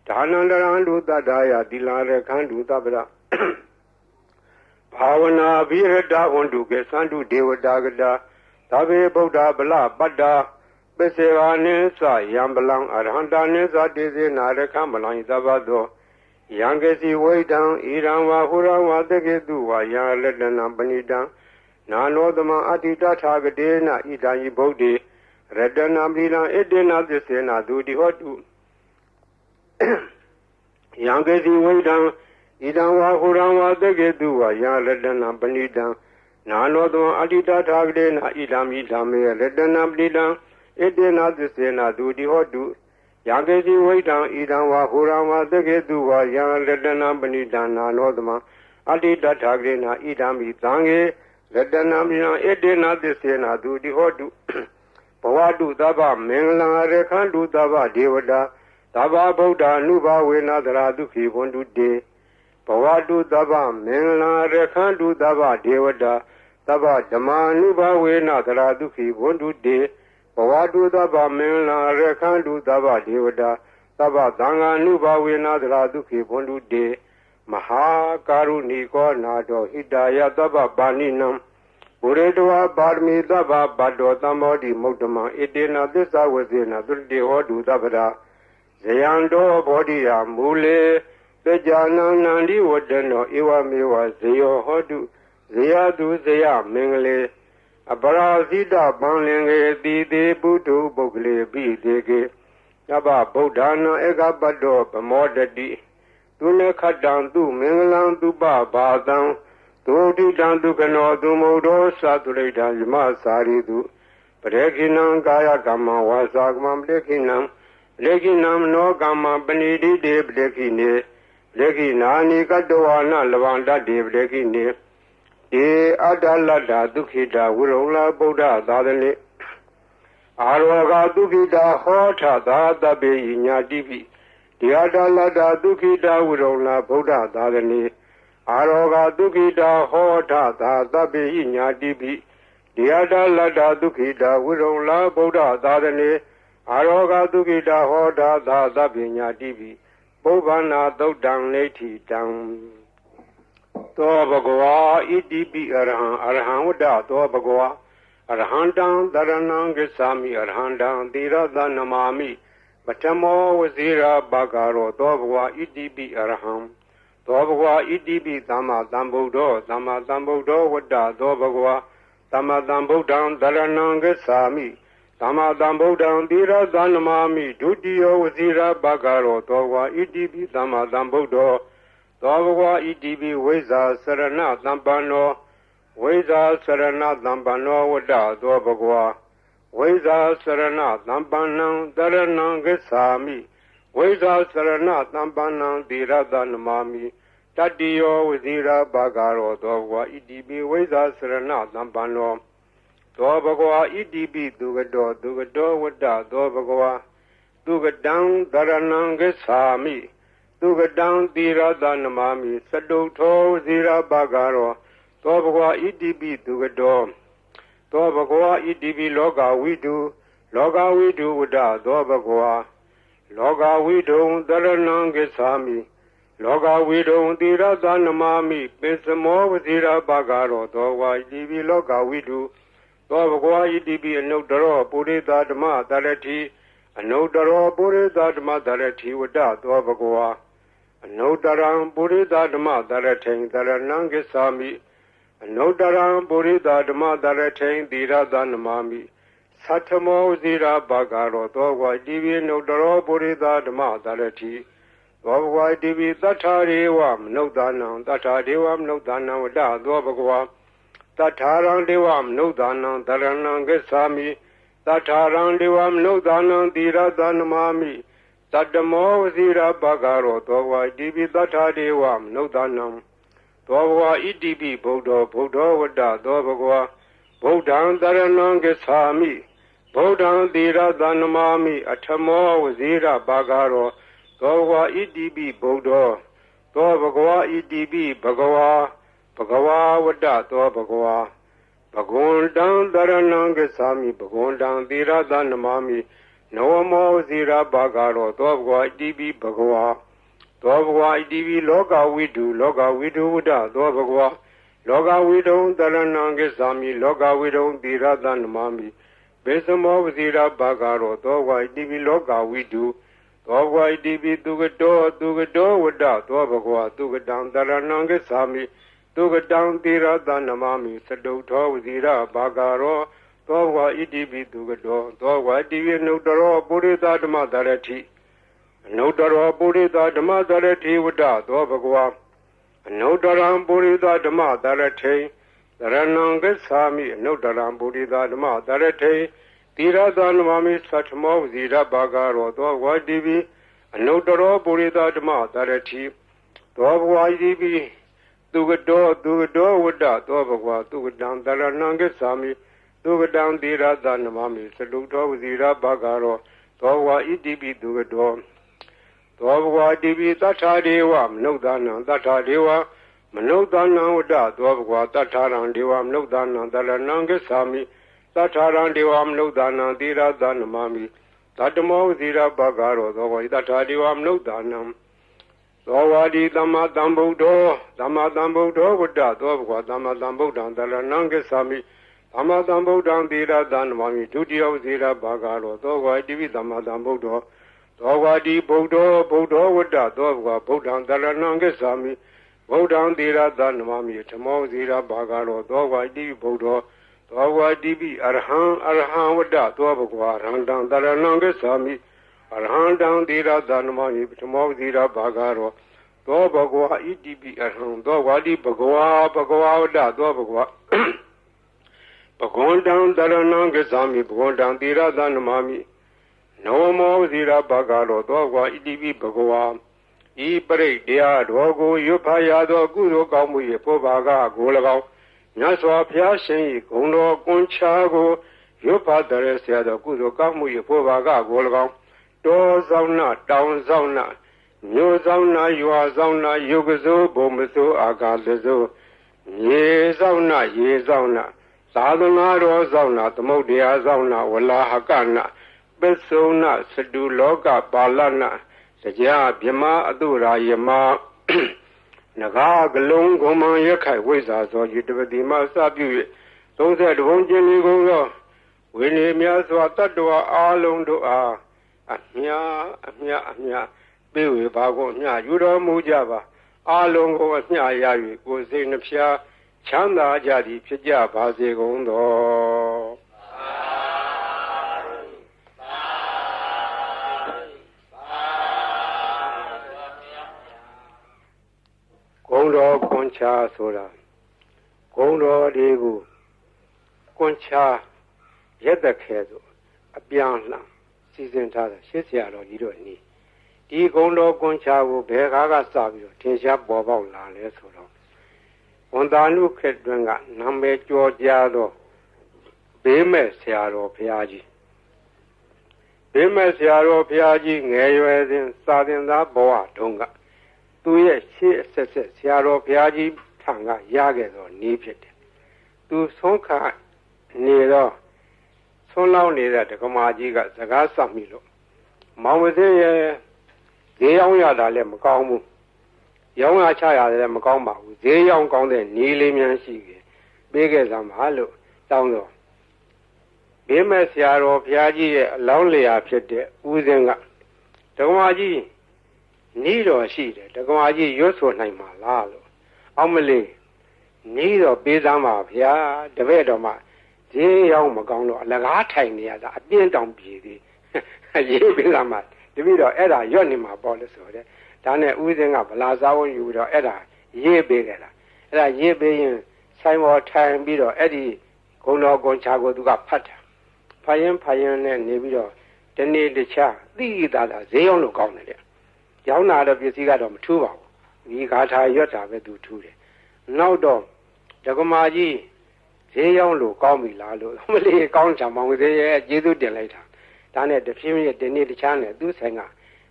Tanandarandu Dadaya Dilare Kandu Dabra Pavana Virada Hondu Gesandu Devadagada Tabe Boda Bala Bada Beseva Nesa Yambalang Arhanda Nesa Dizi Narekambalang Zabado Yangesi Waidan Iranwa Hurawa Degeduwa Yang Ledan Banida Nanodama Adita Tagadena Idan Bodi Redanamina Edena Desena Dudi Hotu Yangesi Waidan Idanwa Hurawa Degeduwa Yang Ledan Banida Nanodama Adita Tagadena Idam Idame Redanamida Edena Desena Dudi Hotu Yangesi Waidan Idanwa Hurawa Degeduwa Yang Ledan Banida Nanodama Adita Tagadena Idam Idange Ledanamina Edena Desena Dudi Hotu Pawadu Daba Mengla Rekandu Daba Devada Daba Boda Nuba Wenadra Duki Wondu De Pawadu Daba Mengla Rekandu Daba Devada Daba Dama Nuba Wenadra Duki Wondu De Pawadu Daba Mengla Rekandu Daba Devada Daba Danga Nuba Wenadra Duki Wondu De Maha Karuni Ko Nado Hidaya Daba Baninam Uredwa Barmi Daba Bado Tamodi Mokdama Edena Desa Wazina Dulde Hodu Dabra Zayando Bodia Mule Bejana Nandi Wadano Iwa Miwa Zayo Hodu Zayadu Zaya Mengle Abara Zida Banlenge Dide Budu Bogle Bidege Naba Bodana Ega Bado Bamodadi Tune Kadan Du Menglan Duba Badan Dodi Dandu Kano Dumodo Saturida Yama Saridu Prekinam Gaya Gama Wasagam Blekinam Lekinam no Gama Benidi de Blekine Lekinani Kadoana Lavanda de Blekine Ye Adalada Dukita Wirula Buddha Dadali Aroga Dukita Hota Dadabe Inya Divi The Adalada Dukita Wirula Buddha Dadali Aroga Dukita Hota Dadabe Inya Divi The Adalada Dukita Wirula Buddha Dadali Aroga Dukita Hota Dadabe Inya Divi Bobana Dodang Leti Dang To Bhagava Idipi Arhan Wada To Bhagava Arhandam Dharanang Gesami Arhandam Dirada Namami Batamo Wazira Bagaro To Bhagava Idipi Arham To Bhagava Idipi Dhamma Dhambuddho Wada To Bhagava Dhamma Dhambuddham Dharanang Gesami Dhamma Dhambuddham Dirada Namami Dutiyo Wazira Bagaro To Bhagava Idipi Dhamma Dhambuddho Dhavava Idivi Veza Sarana Dhampano Veza Sarana Dhampano Vada Dhavagwa Veza Sarana Dhampanam Dharanam Gesami Veza Sarana Dhampanam Dirada Namami Tadiyo Vizira Bagaro Dhavava Idivi Veza Sarana Dhampano Dhavagwa Idivi Dugado Vada Dhavagwa Dugadam Dharanam Gesami Dugadang Dirada Namami Saduto Zira Bagaro Tobagwa Idibi Dugado Tobagwa Idibi Loga Widu Wada Dobagwa Loga Widu Daranang Gesami Loga Widu Dirada Namami Pesamo Zira Bagaro Towa Idibi Loga Widu Tobagwa Idibi Anodaro Purida Dama Darati Anodaro Purida Dama Darati Wada Dobagwa Anodaram Burida Dhamma Dharateng Dharanangesami Anodaram Burida Dhamma Dharateng Dirada Namami Satamo Zira Bagaro Dogwa Divi Nodaro Burida Dhamma Dharati Dogwa Divi Tatarewam Nodanam Tatarewam Nodanam Vada Dogwa Tatarang Devam Nodanam Dharanangesami Tatarang Devam Nodanam Dirada Namami Tadamo Zira Bagaro Towa Dibi Data Dewam Nodanam Towa Idibi Bodo Wada Dobagwa Bodan Daranang Gesami Bodan Dira Danamami Atamo Zira Bagaro Towa Idibi Bodo Dobagwa Idibi Bagawa Wada Dobagwa Bagondan Daranang Gesami Bagondan Dira Danamami Noamo Zira Bagaro Dovwa Dibi Bhagwa Dovwa Dibi Loga Widu Wada Dovagwa Loga Widu Dharanangesami Loga Widu Diradan Mami Besamo Zira Bagaro Dovwa Dibi Loga Widu Dovwa Dibi Dugado Wada Dovagwa Dugadam Dharanangesami Dugadam Diradan Mami Saduto Zira Bagaro Dogwa Idibi Dugado, Dogwa Divi Nodaro Burida Dhamma Dharati, Nodaro Burida Dhamma Dharati Vada Dobagwa, Nodaram Burida Dhamma Dharati, Dharanangesami, Nodaram Burida Dhamma Dharati, Tiradanamami Satmo Zira Bagaro, Dogwa Divi, Nodaro Burida Dhamma Dharati, Dogwa Divi Dugado Vada Dobagwa, Dugadam Dharanangesami, Dugadam Dira Danamami, Saluto Zira Bagaro, Towa Idibi Dugado, Towa Dibi Tata Dewam, Nodana, Tata Dewa, Manodana Wada, Dovwa, Tataran Dewam, Nodana, Daranangesami, Tataran Dewam, Nodana, Dira Danamami, Tatamo Zira Bagaro, Towa Tata Dewam, Nodanam, Towa Di Dhamma Dhambuddho Wada, Dovwa, Dhamma Dhambuddham, Daranangesami, Dhamma Dhambuddham Dira Dhanamami Dutiyo Zira Bagaro Dogwa Divi Dhamma Dhambuddho Dogwa Di Buddho Wada Dogwa Buddham Dharanangesami Buddham Dira Dhanamami Tamo Zira Bagaro Dogwa Divi Buddho Dogwa Divi Arhan Wada Dogwa Arhandam Dharanangesami Arhandam Dira Dhanamami Tamo Zira Bagaro Dogwa Idibi Arhan Dogwa Di Bhagwa Wada Dogwa Bagondam Dharanangesami Bagondam Dira Dhanamami Noamo Zira Bagaro Dogwa Idibi Bhagwa I Pare Dea Dogo Yupaya Dogu Gamu Yepo Baga Golagao မြတ်စွာဘုရားရှင်၏ဂုဏ်တော်ကွန်ချာကိုရွတ်ဖတ်တဲ့ဆရာတော်ကုသိုလ်ကောင်းမှု၏ဖို့ပါကကို၎င်းတောဆောင်နာတောင်ဆောင်နာမြို့ဆောင်နာရွာဆောင်နာယုတ်ကစိုးဘုံမစိုးအာကာသစိုးရေဆောင်နာရေဆောင်နာသာသနာတော်ဆောင်နာသမုဒ္ဒရာဆောင်နာဝလာဟကနာပစ္စုနာစတုလောကပါဠနာတရားဗြဟ္မာအတုရာယမနဂါကလုံးဂုံမံရခိုင်ဝိဇ္ဇာသောယတပတိမစပြု၍30ဘုံကျင်ဒီကုန်သောဝိနည်းများစွာတတ္တဝါအာလုံးတို့အားအမြပေးဝေပါကုန်မြယူတော်မူကြပါအာလုံးကိုအမြရ၍ကိုယ်စိတ်နှဖျားချမ်းသာကြသည်ဖြစ်ကြပါစေကုန်သောဂုံတော်ကွန်ချာဆိုတာဂုံတော်တွေကိုကွန်ချာရက်သက်ခဲဆိုအပြန်လှန်စီစဉ်ထားတဲ့ရှေ့ဆရာတော်ကြီးတို့နီးဒီဂုံတော်ကွန်ချာကိုဘယ်ကားကစပြီးတော့ထင်ရှားပေါ်ပေါက်လာလဲဆိုတော့ဝန်တာနုခေတ်တွင်ကနာမည်ကျော်ကြားသောဘေးမဲ့ဆရာတော်ဘုရားကြီးဘေးမဲ့ဆရာတော်ဘုရားကြီးငယ်ရွယ်စဉ်စာသင်သားဘဝတုန်းကသူရဲ့ရှေ့အဆက်ဆက်ဆရာတော်ဘုရားကြီးထံကရခဲ့သောနည်းဖြစ်တယ်သူဆုံးခါနေတော့ဆုံးလောက်နေတဲ့ဒကမာကြီးကစကားဆက်မိလို့မောင်ဝစင်းရဲ့ဈေးရောက်ရတာလည်းမကောင်းဘူးရောင်းရချရတယ်လည်းမကောင်းပါဘူးဈေးရောက်ကောင်းတဲ့နီးလေးများရှိခဲ့ပေးခဲ့စမ်းပါလို့တောင်းတော့ဘေးမဲ့ဆရာတော်ဘုရားကြီးရဲ့အလောင်းလျာဖြစ်တဲ့ဦးစင်းကဒကမာကြီးနီးတော်ရှိတယ်ဒကမာကြီးရွတ်ဆိုနိုင်မှာလားလို့အောင်မလေးနီးတော်ပေးစမ်းပါဗျာတပည့်တော်မှဈေးရောက်မကောင်းတော့အလကားထိုင်နေရတာအပြင်းတောင်ပြေသေးရေးပေးစမ်းပါတပည့်တော်အဲ့ဒါရွတ်နေမှာပေါ့လို့ဆိုတဲ့ဒါနဲ့ဦးစင်းကဗလာစားဝန်ယူပြီးတော့အဲ့ဒါရေးပေးခဲ့တာအဲ့ဒါရေးပေးရင်ဆိုင်ပေါ်ထိုင်ပြီးတော့အဲ့ဒီဂုံတော်ကွန်ချာကိုသူကဖတ်တာဖတ်ရင်နဲ့နေပြီးတော့ဒီနေ့တခြားသိတာဈေးရောက်လို့ကောင်းတယ်တဲ့ရောင်းတာတော့ပစ္စည်းကတော့မထူးပါဘူးဒီဂါထာရွတ်တာပဲသူထူးတယ်နောက်တော့ဒကမာကြီးဈေးရောက်လို့ကောင်းပြီလားလို့မလေးကောင်းချင်မောင်သေးရဲ့ကျေးဇူးတင်လိုက်တာဒါနဲ့တဖြည်းဖြည်းဒီနေ့တခြားနဲ့သူ့ဆိုင်က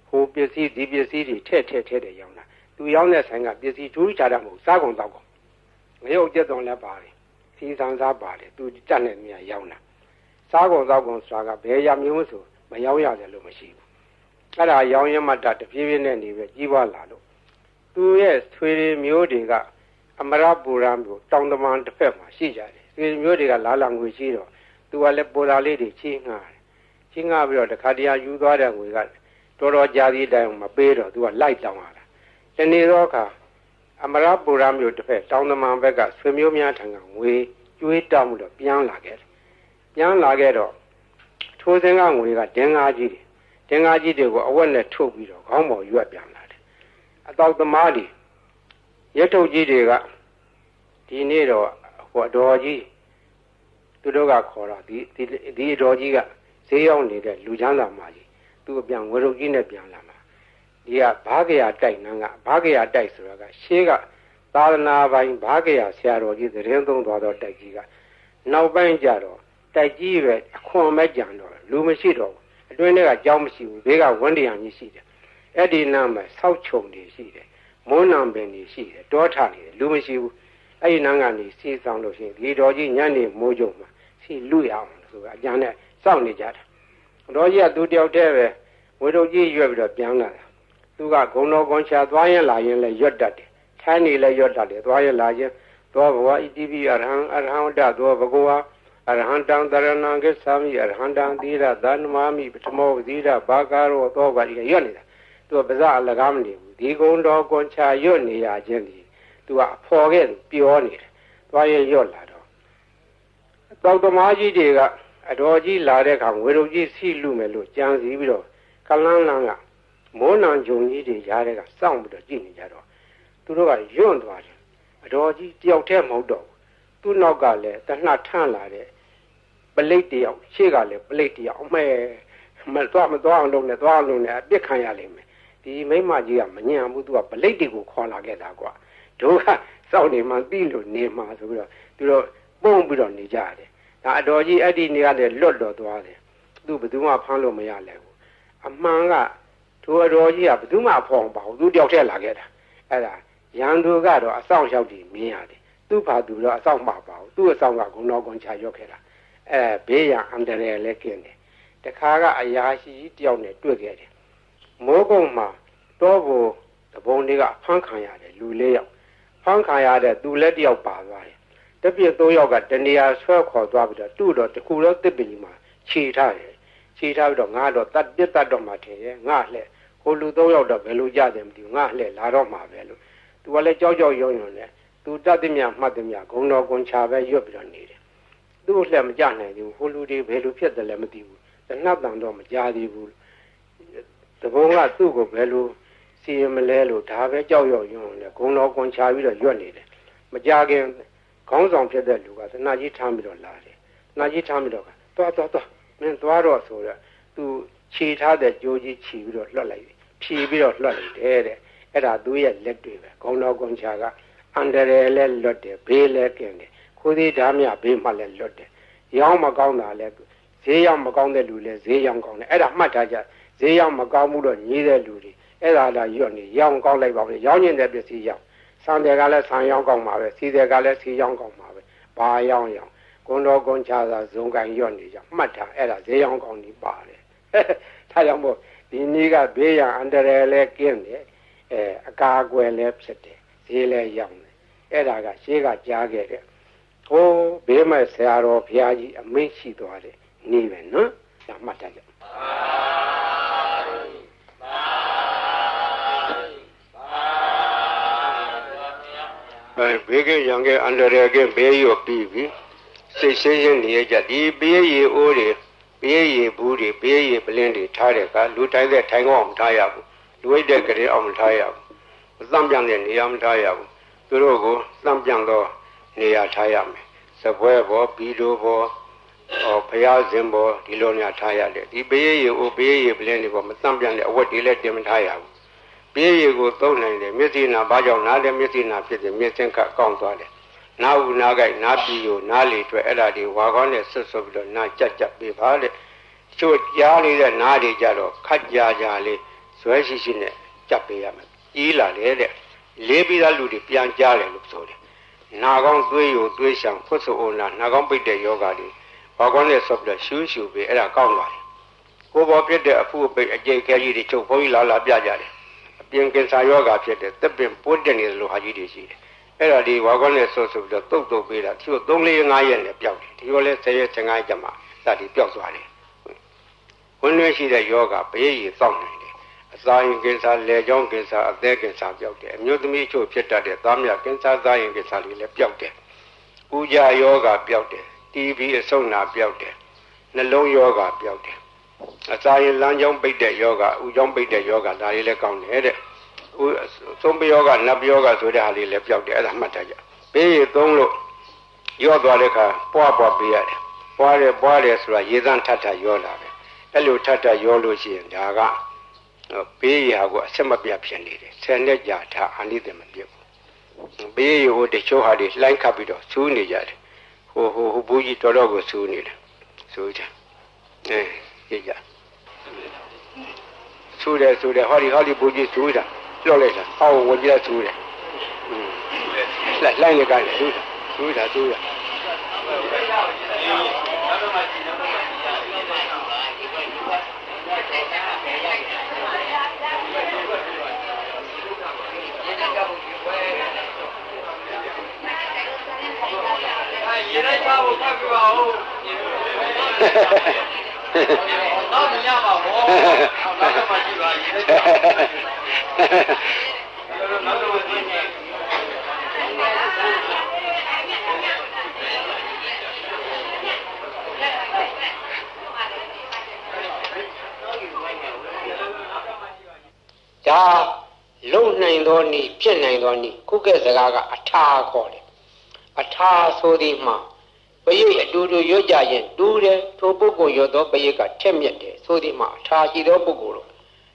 ဟိုပစ္စည်းဒီပစ္စည်းတွေထည့်တယ်ရောင်းတာသူရောင်းတဲ့ဆိုင်ကပစ္စည်းထူးခြားတာမဟုတ်စားကုန်တော့ကုန်ငရုတ်ကျက်သွန်လည်းပါတယ်စီဆန်စားပါတယ်သူတက်နေမြရောင်းတာစားကုန်တော့ကုန်ဆိုတာကဘယ်ရမျိုးဆိုမရောင်းရတယ်လို့မရှိဘူးအဲ့ဒါရောင်းရမှတတဖြည်းဖြည်းနဲ့နေပဲကြီးပွားလာလို့သူရဲ့ဆွေမျိုးတွေကအမရပူရံမျိုးတောင်တမန်တစ်ဖက်မှာရှိကြတယ်ဆွေမျိုးတွေကလာလာငွေရှိတော့သူကလည်းပူရာလေးတွေချင်းငှားတယ်ချင်းငှားပြီးတော့တခါတည်းယူသွားတဲ့ငွေကတော်တော်ကြာသည့်တိုင်မပေးတော့သူကလိုက်တောင်းလာတာဒီနေ့တော့ခါအမရပူရံမျိုးတစ်ဖက်တောင်တမန်ဘက်ကဆွေမျိုးများထံကငွေကျွေးတောင်းပြီးတော့ပြန်လာခဲ့တော့ထိုးစင်းကငွေကဒင်္ဂါကြီးတွေကိုအဝက်နဲ့ထုတ်ပြီးတော့ခေါင်းပေါ်ရွက်ပြန်လာတယ်အတောက်သမားတွေရက်ထုတ်ကြီးတွေကဒီနေ့တော့ဟိုတော်ကြီးသူတို့ကခေါ်တာဒီတော်ကြီးကဈေးရောက်နေတဲ့လူချမ်းသာမကြီးသူအပြန်ဝရုပ်ကြီးနဲ့ပြန်လာမှာဒီကဘာကရာတိုက်နန်းကဘာကရာတိုက်ဆိုတာကရှေးကသာသနာပိုင်ဘာကရာဆရာတော်ကြီးသတင်းသုံးသွားတော့တိုက်ကြီးကနောက်ပိုင်းကျတော့တိုက်ကြီးပဲအခွန်မဲ့ကြံတော့လူမရှိတော့ဘူးအတွင်းထဲကကြောင်းမရှိဘူးဘေးကဝန်းတရံကြီးရှိတယ်အဲ့ဒီနားမှာဆောက်ချုံတွေရှိတယ်မွန်းနံပင်တွေရှိတယ်တောထနေတယ်လူမရှိဘူးအဲ့ဒီနားကနေစီဆောင်လို့ရှိရင်ဒီတော်ကြီးညနေမိုးကြုံမှာစီလူရအောင်ဆိုတာအကြံနဲ့စောင့်နေကြတာတော်ကြီးကသူတယောက်တည်းပဲဝေတို့ကြီးရွက်ပြီးတော့ပြန်လာတာသူကဂုံတော်ကွန်ချာသွားရင်လာရင်လည်းရွတ်တတ်တယ်ထိုင်းနေလည်းရွတ်တတ်တယ်သွားရင်လာရင်သောဘဝဣတိပိအရဟံဝတ္တသောဘဂဝါအရဟံတံတရဏံကိသာမိအရဟံတံသီရသန္နမာမိပထမောသီရဘာကာရောသောဘာဒီရွတ်နေတာသူကပါဇအလကားမနေဘူးဒီဂုံတော်ကွန်ချာရွတ်နေရခြင်းဒီသူကအဖော်ခဲ့ပြောနေတယ်သွားရင်ရွတ်လာတော့တောက်သမားကြီးတွေကအတော်ကြီးလာတဲ့အခါဝေရုပ်ကြီးစီလူမယ်လို့ကြံစည်ပြီးတော့ကလန်းလန်းကမိုးနံဂျုံကြီးတွေရားတဲ့ကစောင့်ပြီးတော့ကြည့်နေကြတော့သူတို့ကယွန့်သွားတယ်အတော်ကြီးတယောက်တည်းမဟုတ်တော့ဘူးသူ့နောက်ကလည်းတနှထန့်လာတဲ့ပလိတ်တယောက်ရှေ့ကလည်းပလိတ်တယောက်အမဲမသွားအောင်လုပ်နေသွားအောင်လုပ်နေအပြစ်ခံရလိမ့်မယ်ဒီမိမကြီးကမညံဘူးသူကပလိတ်တွေကိုခေါ်လာခဲ့တာကွာ တို့ကစောင့်နေမှသိလို့နေမှာဆိုပြီးတော့သူတို့ပုံပြီးတော့နေကြတယ်ဒါအတော်ကြီးအဲ့ဒီနေရာနဲ့လွတ်တော်သွားတယ်သူဘယ်သူမှဖမ်းလို့မရလဲဘူးအမှန်ကတို့အတော်ကြီးကဘယ်သူမှဖော်မပါဘူးသူတယောက်တည်းလာခဲ့တာအဲ့ဒါရန်သူကတော့အဆောင်ရောက်ပြီးမြင်ရတယ်သူ့ဘာသူတော့အဆောင်မှာပါဘူးသူ့အဆောင်ကဂုဏတော်ကွန်ချရောက်ခဲ့တာဘေးရန်အန္တရာယ်လည်းကင်းတယ်တခါကအရာရှိတယောက်နဲ့တွေ့ခဲ့တယ်မိုးကုတ်မှာတော့ဘုံတဘုံတွေကဖမ်းခံရတယ်လူ၄ယောက်ဖမ်းခံရတဲ့သူလည်းတယောက်ပါသွားတယ်တပြည့်၃ယောက်ကတနေရာဆွဲခေါ်သွားပြီးတော့သူ့တော့တခုတော့တစ်ပင်မှာခြေထားတယ်ခြေထားပြီးတော့ငါတော့တတ်တော့မှထင်ရဲ့ငါလှဲ့ဟိုလူ၃ယောက်တော့ဘယ်လိုကြတယ်မသိဘူးငါလှဲ့လာတော့မှာပဲလို့သူကလည်းကြောက်ရုံနဲ့သူတတ်သည်မြမှတ်သည်မြဂုံတော်ကွန်ချပဲရွတ်ပြီးတော့နေတယ်သူ့လှဲ့မကြနိုင်ဘူးဟိုလူတွေဘယ်လိုဖြစ်တယ်လဲမသိဘူးတနတ်တန်တော့မကြသေးဘူးတဘုံကသူ့ကိုဘယ်လိုစီရင်မလဲလို့ဒါပဲကြောက်ရွံ့နဲ့ဂုံတော်ကွန်ချပြီးတော့ရွတ်နေတယ်မကြခင်ခေါင်းဆောင်ဖြစ်တဲ့လူကသနာကြီးထမ်းပြီးတော့လာတယ်နာကြီးထမ်းပြီးတော့သွားမင်းသွားတော့ဆိုတော့သူခြေထားတဲ့ကြိုးကြီးခြီးပြီးတော့လွတ်လိုက်ဖြီးပြီးတော့လွတ်လိုက်တယ်တဲ့အဲ့ဒါသူရဲ့လက်တွေပဲဂုံတော်ကွန်ချကအန္တရာယ်လည်းလွတ်တယ်ဘေးလည်းကင်းတယ်ခိုးသေးဓာမြဘေးမှလည်းလွတ်တယ်ရောင်းမကောင်းတာလည်းဈေးရောက်မကောင်းတဲ့လူလည်းဈေးရောက်ကောင်းတယ်အဲ့ဒါမှတ်ထားကြဈေးရောက်မကောင်းမှုတော့ညီးတဲ့လူတွေအဲ့ဒါလာရွတ်နေရောင်းကောင်းလိုက်ပါမယ်ရောင်းကျင်တဲ့ပစ္စည်းရောင်းဆန်တယ်ကလည်းဆန်ရောင်းကောင်းပါပဲစီတယ်ကလည်းစီရောင်းကောင်းပါပဲဘာရောင်းဂုံတော်ကွန်ချသာဇုံကန်ရွတ်နေကြမှတ်ထားအဲ့ဒါဈေးရောင်းကောင်းနေပါတယ်ထားကြောင့်မို့ဒီနေ့ကဘေးရန်အန္တရာယ်လည်းကင်းတယ်အကာအကွယ်လည်းဖြစ်တယ်ဈေးလည်းရောင်းတယ်အဲ့ဒါကရှေးကကြားခဲ့တဲ့ဟိုးဘေးမဲ့ဆရာတော်ဘုရားကြီးအမိန့်ရှိသွားတယ်နေပဲနော်ဒါမှတ်ထားကြဘေးကရံကအန္တရာယ်ကဘေးရောပြီးပြီစိတ်ရှင်းရှင်းနေကြဒီဘေးရီအိုးတွေဘေးရီဘူးတွေဘေးရီပလင်းတွေထားတဲ့ကလူတိုင်းတဲ့ထိုင်ကောင်းမထားရဘူးလူဝိတ်တဲ့ကလေးအောင်မထားရဘူးသံပြန်တဲ့နေရာမထားရဘူးသူတို့ကိုသံပြန်တော့နေရာထားရမယ်စပွဲဘောဘီလိုဘောဘုရားရှင်ဘောဒီလိုများထားရတယ်ဒီဘေးရီအိုးဘေးရီပလင်းတွေဘောမသံပြန်တဲ့အဝတ်တွေလည်းတင်မထားရဘူးဘေးရီကိုသုံးနိုင်တယ်မျက်စိနာဘာကြောင့်နားလည်းမျက်စိနာဖြစ်တယ်မျက်စင်းကကောင်းသွားတယ်နာဟုနာကြိုက်နာပြီးကိုနားလေတွေ့အဲ့ဒါဒီဝါကောင်းနဲ့ဆွတ်ဆွတ်ပြီးတော့နာကြက်ပေးပါတဲ့ချို့ကြားနေတဲ့နားတွေကြတော့ခက်ကြလေးဇွဲရှိနဲ့ကြက်ပေးရမယ်ကြီးလာတယ်တဲ့လေးပြီးသားလူတွေပြန်ကြားတယ်လို့ဆိုတယ်နာကောင်းသွေးကိုသွေးရှောင်ဖွတ်ဆိုအိုနာနာကောင်းပိတ်တဲ့ယောဂါတွေဝါကောင်းနဲ့ဆွတ်ပြီးတော့ရှူပေးအဲ့ဒါကောင်းသွားတယ်ကိုယ်ပေါ်ဖြစ်တဲ့အဖူအပိတ်အကျိတ်ခဲကြီးတွေချုပ်ဘုန်းကြီးလာပြကြတယ်အပြင်ကင်ဆာယောဂါဖြစ်တဲ့သက်ပင်ပိုးတက်နေတယ်လို့ဟာကြီးတွေရှိတယ်အဲ့ဒါဒီဝါကောင်းနဲ့ဆွတ်ပြီးတော့တုတ်ပေးတာသူတို့3-4-5ရက်နဲ့ပျောက်တယ်ဒီလိုလဲ10ရက်15ရက်ကျမှဒါဒီပျောက်သွားတယ်ဝင်လွှဲရှိတဲ့ယောဂဘေးရီစောင့်နိုင်တယ်အစာရင်ကင်ဆာလေကြောင်းကင်ဆာအသက်ကင်ဆာပျောက်တယ်အမျိုးသမီးချို့ဖြစ်တတ်တဲ့သားမြကင်ဆာသားရင်ကင်ဆာတွေလည်းပျောက်တယ်ဥကြယောဂပျောက်တယ် TB အဆုတ်နာပျောက်တယ်နှလုံးယောဂပျောက်တယ်အစာရင်လမ်းကြောင်းပိတ်တဲ့ယောဂဥကြောင်းပိတ်တဲ့ယောဂဒါတွေလည်းကောင်းတယ်တဲ့သုံးပယောဂနတ်ယောဂဆိုတဲ့ဟာလေးလည်းပျောက်တယ်အဲ့ဒါမှတ်ထားကြဘေးရီသုံးလို့ရော့သွားတဲ့အခါပွားပေးရတယ်ပွားတယ်ဆိုတာရေသန့်ထပ်ရောလာပဲအဲ့လိုထပ်ရောလို့ရှိရင်ဒါကဘေးရီဟာကိုအဆက်မပြတ်ဖြစ်နေတယ်10နှစ်ကြာထားအာနိသင်မပြတ်ဘူးဘေးရီဟိုတချို့ဟာတွေလှိုင်းခတ်ပြီးတော့ဆူးနေကြတယ်ဟိုဘူးကြီးတော်ကိုဆူးနေတယ်ဆူးကြကြည့်ကြဆူးတယ်ဟောဒီဘူးကြီးဆူးတာပြောလိုက်တာဟောဝင်ကြဆူးတယ်လိုက်နေကြတယ်ဆူးတာရေလိုက်ပါဘူးဖတ်ပြပါဦးတော့မရပါဘူးနောက်တော့မှကြည့်ပါရေလိုက်ပါဒါလုံနိုင်သောနည်းဖြစ်နိုင်သောနည်းခုကဲ့စကားကအထာခေါ်တယ်အထာဆိုသည်မှာပရိတ်အတူတူရွတ်ကြရင်တူးတယ်ထိုပုဂ္ဂိုလ်ရွတ်သောပရိတ်ကထက်မြက်တယ်ဆိုသည်မှာအထာရှိသောပုဂ္ဂိုလ်တို့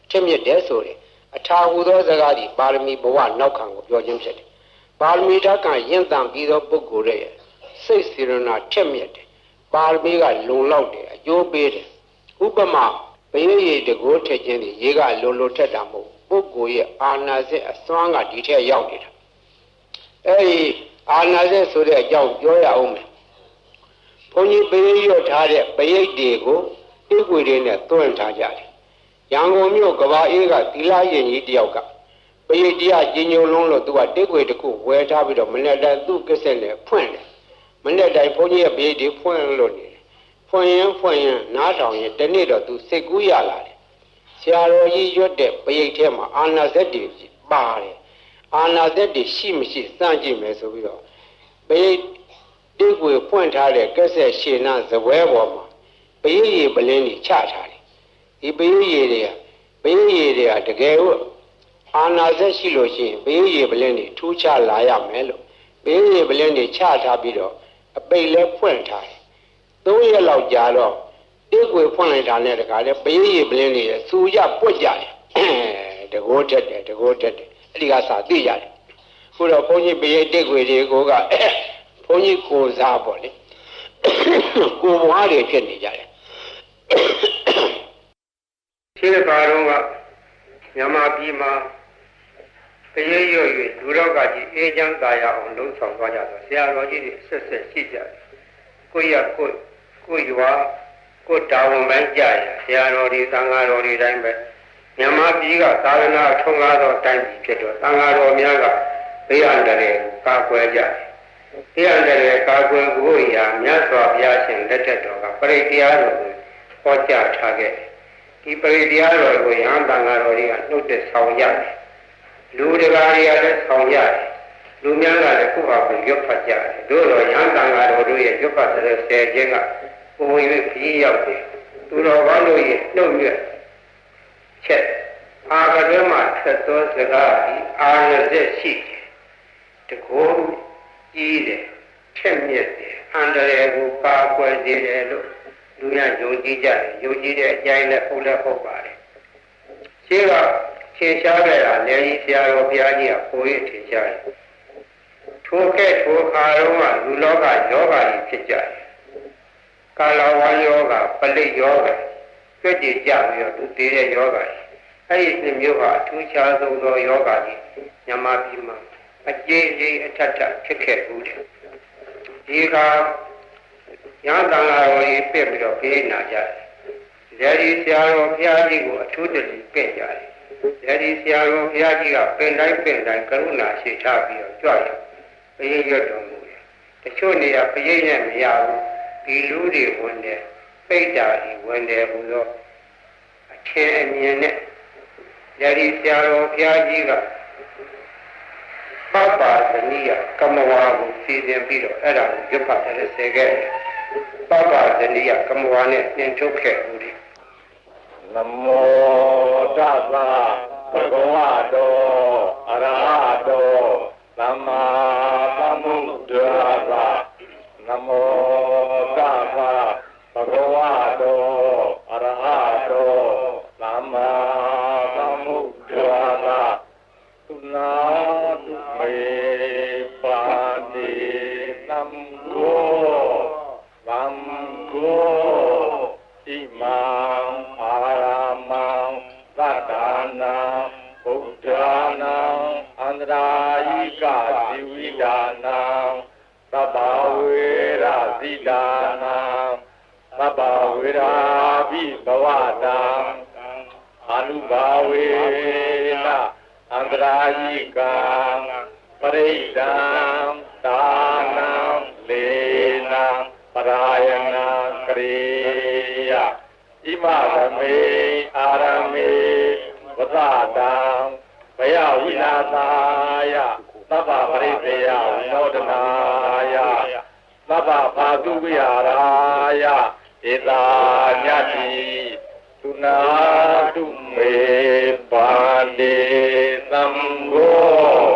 ထက်မြက်တယ်ဆိုတယ်အထာဟူသောစကားသည်ပါရမီဘဝနောက်ခံကိုပြောခြင်းဖြစ်တယ် ပါရမီဓာတ်ကရင့်တန်ပြီးသောပုဂ္ဂိုလ်ရဲ့စိတ်စေရနာထက်မြက်တယ်ပါရမီကလုံလောက်တယ်အကျိုးပေးတယ်ဥပမာဘယင်းရည်တကိုးထက်ခြင်းတွေရေကလုံထက်တာမဟုတ်ပုဂ္ဂိုလ်ရဲ့အာနာစက်အစွမ်းကဒီထက်ရောက်နေတာအဲဒီအာနာစက်ဆိုတဲ့အကြောင်းပြောရအောင်မယ်ဘုန်းကြီးဘယင်းရွတ်ထားတဲ့ပရိတ်တွေကိုတိကွေတွေနဲ့သွင်းထားကြတယ်ရန်ကုန်မြို့ကဘာအေးကသီလရင်ကြီးတယောက်ကပရိတ်တရားကြီးညိုလုံးလို့သူကတိကွေတစ်ခုဝယ်ထားပြီးတော့မနေ့တိုင်းသူ့ကစ္စက်နဲ့ဖွင့်တယ်မနေ့တိုင်းဘုန်းကြီးရဲ့ပရိတ်တွေဖွင့်လို့နေတယ်ဖွင့်ရင်နားထောင်ရင်တနေ့တော့သူစိတ်ကူးရလာတယ်ဆရာတော်ကြီးရွတ်တဲ့ပရိတ်ထဲမှာအာနာစက်တွေပါတယ်အာနာစက်တွေရှိမရှိစမ်းကြည့်မယ်ဆိုပြီးတော့ပရိတ်တိကွေဖွင့်ထားတဲ့ကစ္စက်ရှင်းနာဇပွဲပေါ်မှာပရိတ်ရည်ပလင်းကြီးချထားတယ်ဒီပရိတ်ရည်တွေကတကယ်လို့အာနာစက်ရှိလို့ရှိရင်ပရိတ်ရည်ပလင်းကြီးထူးခြားလာရမယ်လို့ပရိတ်ရည်ပလင်းကြီးချထားပြီးတော့အပိတ်လဲဖွင့်ထားတယ်3ရက်လောက်ကြာတော့တိကွေဖွင့်လိုက်တာနဲ့တခါလဲပရိတ်ရည်ပလင်းကြီးစူရပွက်ကြတယ်တကိုးတက်တယ်အဲ့ဒီကစာသိရတယ်ခုတော့ဘုန်းကြီးပရိတ်တိကွေတွေကိုကဘုန်းကြီးကိုစားပေါ့လေကိုဘွားတွေဖြစ်နေကြတယ်ရှင်းပါတော့ကမြန်မာပြည်မှာတရေရွရွလူတော်ကကြီးအေးချမ်းသာရအောင်လှုံ့ဆော်သွားကြတော့ဆရာတော်ကြီးတွေဆက်ရှိကြတယ်ကိုရွာကိုတာဝန်ပိုင်းကြရဆရာတော်တွေသံဃာတော်တွေတိုင်းပဲမြန်မာပြည်ကသာသနာထုံးကားသောတိုင်းပြည်ဖြစ်တော့သံဃာတော်များကဘေးအန္တရာယ်ကာကွယ်ကြတယ်ဘေးအန္တရာယ်ကာကွယ်ဖို့ရာမြတ်စွာဘုရားရှင်လက်ထက်တော်ကပရိတရားတော်ကိုဟောကြားထားခဲ့တယ်ဒီပရိတရားတော်ကိုရဟန်းသံဃာတော်တွေကနှုတ်တဲ့ဆောင်ရတယ်လူတကာတွေကလည်းဆောင်ရတယ်လူများကလည်းခုဟာကိုရွတ်ဖတ်ကြတယ်တို့တော့ရဟန်းသံဃာတော်တို့ရဲ့ရွတ်ဖတ်တဲ့ဆယ်ခြင်းကပုံဝင်ပြီးရောက်တယ်သူတော်ကောင်းတို့ရဲ့နှုတ်ရွတ်ချက်အာကတွင်မှဆက်သောစကားဒီအာရဇက်ရှိတယ်တကောကြီးတယ်ချက်မြက်တယ်အန္တရာယ်ကိုပါကွယ်စေတယ်လို့လူများယုံကြည်ကြတယ်ယုံကြည်တဲ့အကြိုင်းနဲ့ဟုတ်လည်းဟုတ်ပါတယ်ရှင်းကထင်ရှားခဲ့တာလည်းကြီးဆရာတော်ဘုရားကြီးကပိုရထင်ရှားတယ်ထိုခါတော့ကလူလောကယောဂါကြီးဖြစ်ကြတယ်ကာလဝါယောဂါပလိယောဂါကြွကြည်ကြပြီးတော့သူတည်တဲ့ယောဂါကြီးအဲ့ဒီမျိုးဟာအထူးခြားဆုံးသောယောဂါကြီးမြန်မာပြည်မှာအကျဉ်းချင်းအထက်ထဖြစ်ခဲ့ဘူးတယ်ဒီကရဟန်းသံဃာတော်ကြီးပြည့်ပြီးတော့ပြေးနာကြတယ်။ဒီဆရာတော်ဘုရားကြီးကိုအထူးတည်းပြည့်ကြတယ်။ဒီဆရာတော်ဘုရားကြီးကပင်တိုင်းကရုဏာရှိထားပြီးတော့ကြွရပရိတ်ရွတ်တော်မူတယ်။တချို့နေရာပရိတ်နဲ့မရဘူး။ဒီလူတွေဝင်တယ်ပိတ်တာကြီးဝင်တယ်ဟူသောအထင်အမြင်နဲ့ဒီဆရာတော်ဘုရားကြီးကပပဇနိယကမဝါကိုစီစဉ်ပြီးတော့အဲ့ဒါကိုရွတ်ဖတ်တယ်ဆဲခဲ့တယ်ပပဇနိယကမဝါနဲ့နှင်ထုတ်ခဲ့ဦးတယ်နမောတသဗ္ဗဝတောအရဟတောသမ္မာသမ္ဗုဒ္ဓါသနမောတသဗ္ဗဝတောအရဟတောသမ္မာသမ္ဗုဒ္ဓါသသုနာတုမေပါတိသံဃောဣမံအာရမံသတ္တနာဗုဒ္ဓနာအန္တရာယိကဇီဝိဒါနာသဗ္ဗဝေရဇိဒါနာသဗ္ဗဝေရာဘိဘဝတံအနုဘာဝေနအန္တရာယိကံပရိဒံဒါနံလေနံပရာယနာကရိယဣမရမေအာရမေဝသတံဘယဝိနာသာယသဗ္ဗပရိသေယဝိနောဒနာယသဗ္ဗဖာတုဝိဟာရယဧတာညတိသုနာတုမေပါတိသံဃော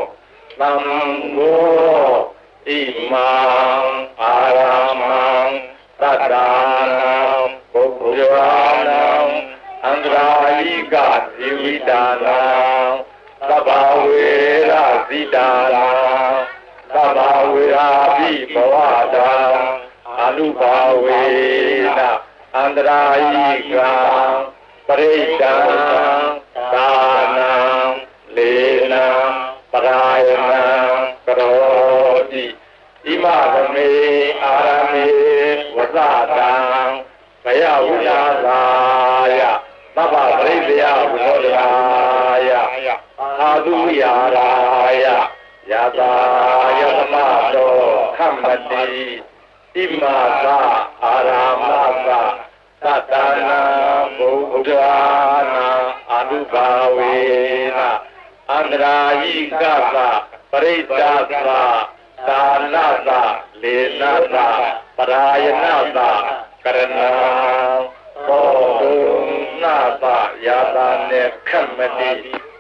ဣမံအာရမံသတ္တနာဗုဒ္ဓနာအန္တရာယိကဇီဝိဒါနာသဗ္ဗဝေရဇိဒါနာ ဘဝတံအနုဘာဝေနအန္တရာယိကံပရိဒံဒါနံလေနံပရာယနံကရောတိဣမသမေအာရမေဝဇတံဘယဝိလာသာယသဗ္ဗပရိသေယဝိသောဒရာယအာသုယာရာယယသာယသမတောခမ္မတိဣမသာအာရမသာသတ္တနာဘုဒ္ဓနာအနုဘာဝေနအန္တရာယိကသပရိစ္ဆသသာနသလေနသပရာယနသကရဏံဘောဓုနာသယာတနေခမ္မတိ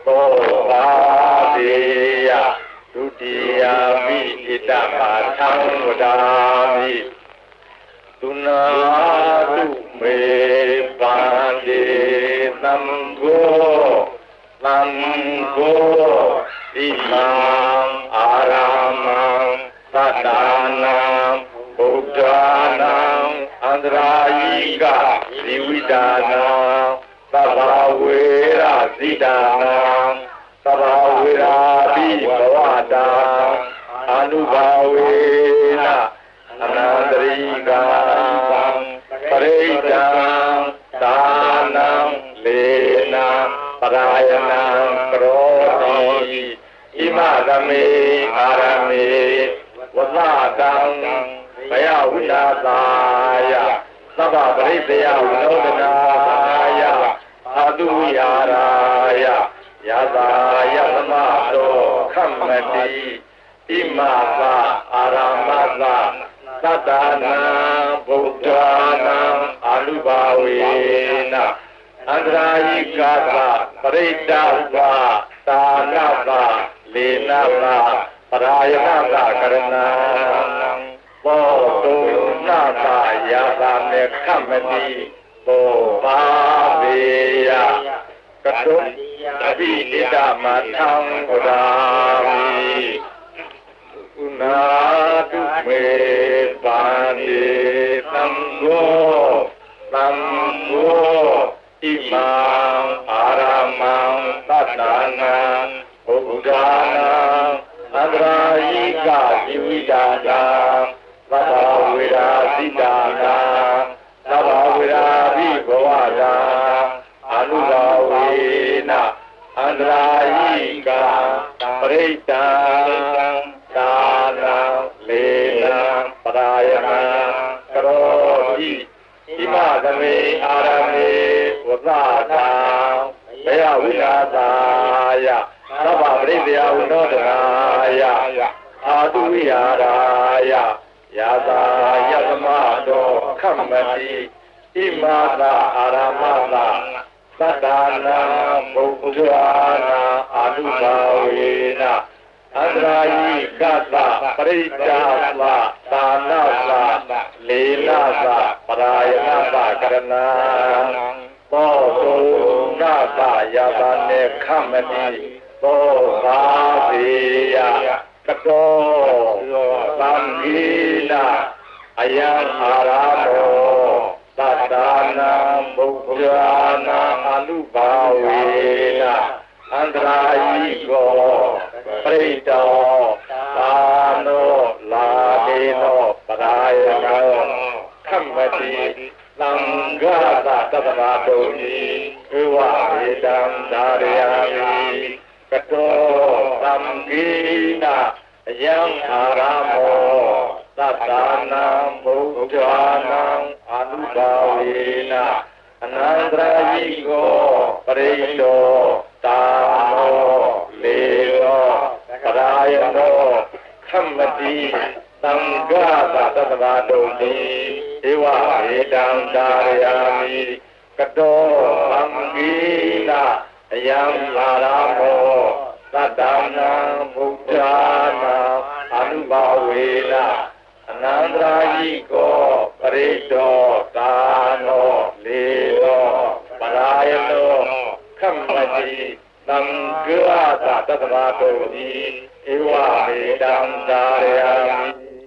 သောဘာဒေယဒုတိယမိဣတပါသံဝဒာမိသုနာတုမေပန္တိသံဃောသံဃောဣမံအာရမံသတ္တနာဘုဒ္ဓနာအန္တရာယိကဇီဝိတာနာသဗ္ဗဝေရဇိတာနာသဗ္ဗဝေရာပိဘဝတာအနုဘာဝေနအနန္တရိကံပရိဒံဒါနံလေနံပရာယနံကရောတိဣမသမေအာရမေဝဇတံဘယဝိလာသာယသဗ္ဗပရိသေယဝိနောဒနာယအာတုယာရာယယသာယသမတောခမ္မတိဣမသာအာရမသာသတ္တနာဗုဒ္ဓနာအာနုဘာဝေနအန္တရာယိကသပရိဒ္ဒသသာနသလေနသပရာယနသကရဏံဘောတုနာသယာသာမေခမ္မတိဘောပါပေယကတုအဘိဣဒမထံဝဒာမိဥနာတုမေပန္တိသံဃောသံဃောဣမံအာရမံသတ္တနာဘုဒ္ဓနာအန္တရာယိကဇီဝိတာနာသဗ္ဗဝေရာဇိတာနာသဗ္ဗဝေရာပိဘဝတာအနုဘာဝေနအန္တရာယိကပရိဒံဒါနံလေနံပရာယနံကရောတိဣမသမေအာရမေဝဇတံဘယဝိလာသာယသဗ္ဗပရိသေယဝိနောဒနာယအာတုဝိဟာရာယယသာယသမတောခမ္မတိဣမသာအာရမသာသတ္တနာဘုဒ္ဓနာအာနုဘာဝေနအန္တရာယိကသပရိစ္ဆာသသာနသလေနသပရာယနသကရဏံသောတုနာသယာသနေခမ္မတိသောဘာပေယကတောသံဃိနာအယံအာရမောသတ္တနာဘုဒ္ဓနာအနုဘာဝေနအန္တရာယိကောပရိတောသာနောလာဒေနောပရာယနောခမ္မတိသံဃာသတ္တဗာတုံတိဧဝေတံဒါရယာမိကတောသံဃိနာအယံအာရမောသတ္တနာဘုဒ္ဓနာအနုဘာဝေနအနန္တရာယိကောပရိတောသာနောလေနောပရာယနောခမ္မတိသံဃာသတ္တဗာတုံတိဧဝေတံဒါရယာမိကတောသံဃိနာအယံအာရမောသတ္တနာဘုဒ္ဓနာအနုဘာဝေနအနန္တရာယိကောပရိတောသာနောလေနောပရာယနောခမ္မတိသံဃာသတ္တဗာတုံတိဧဝမေတံဒါရယာမိ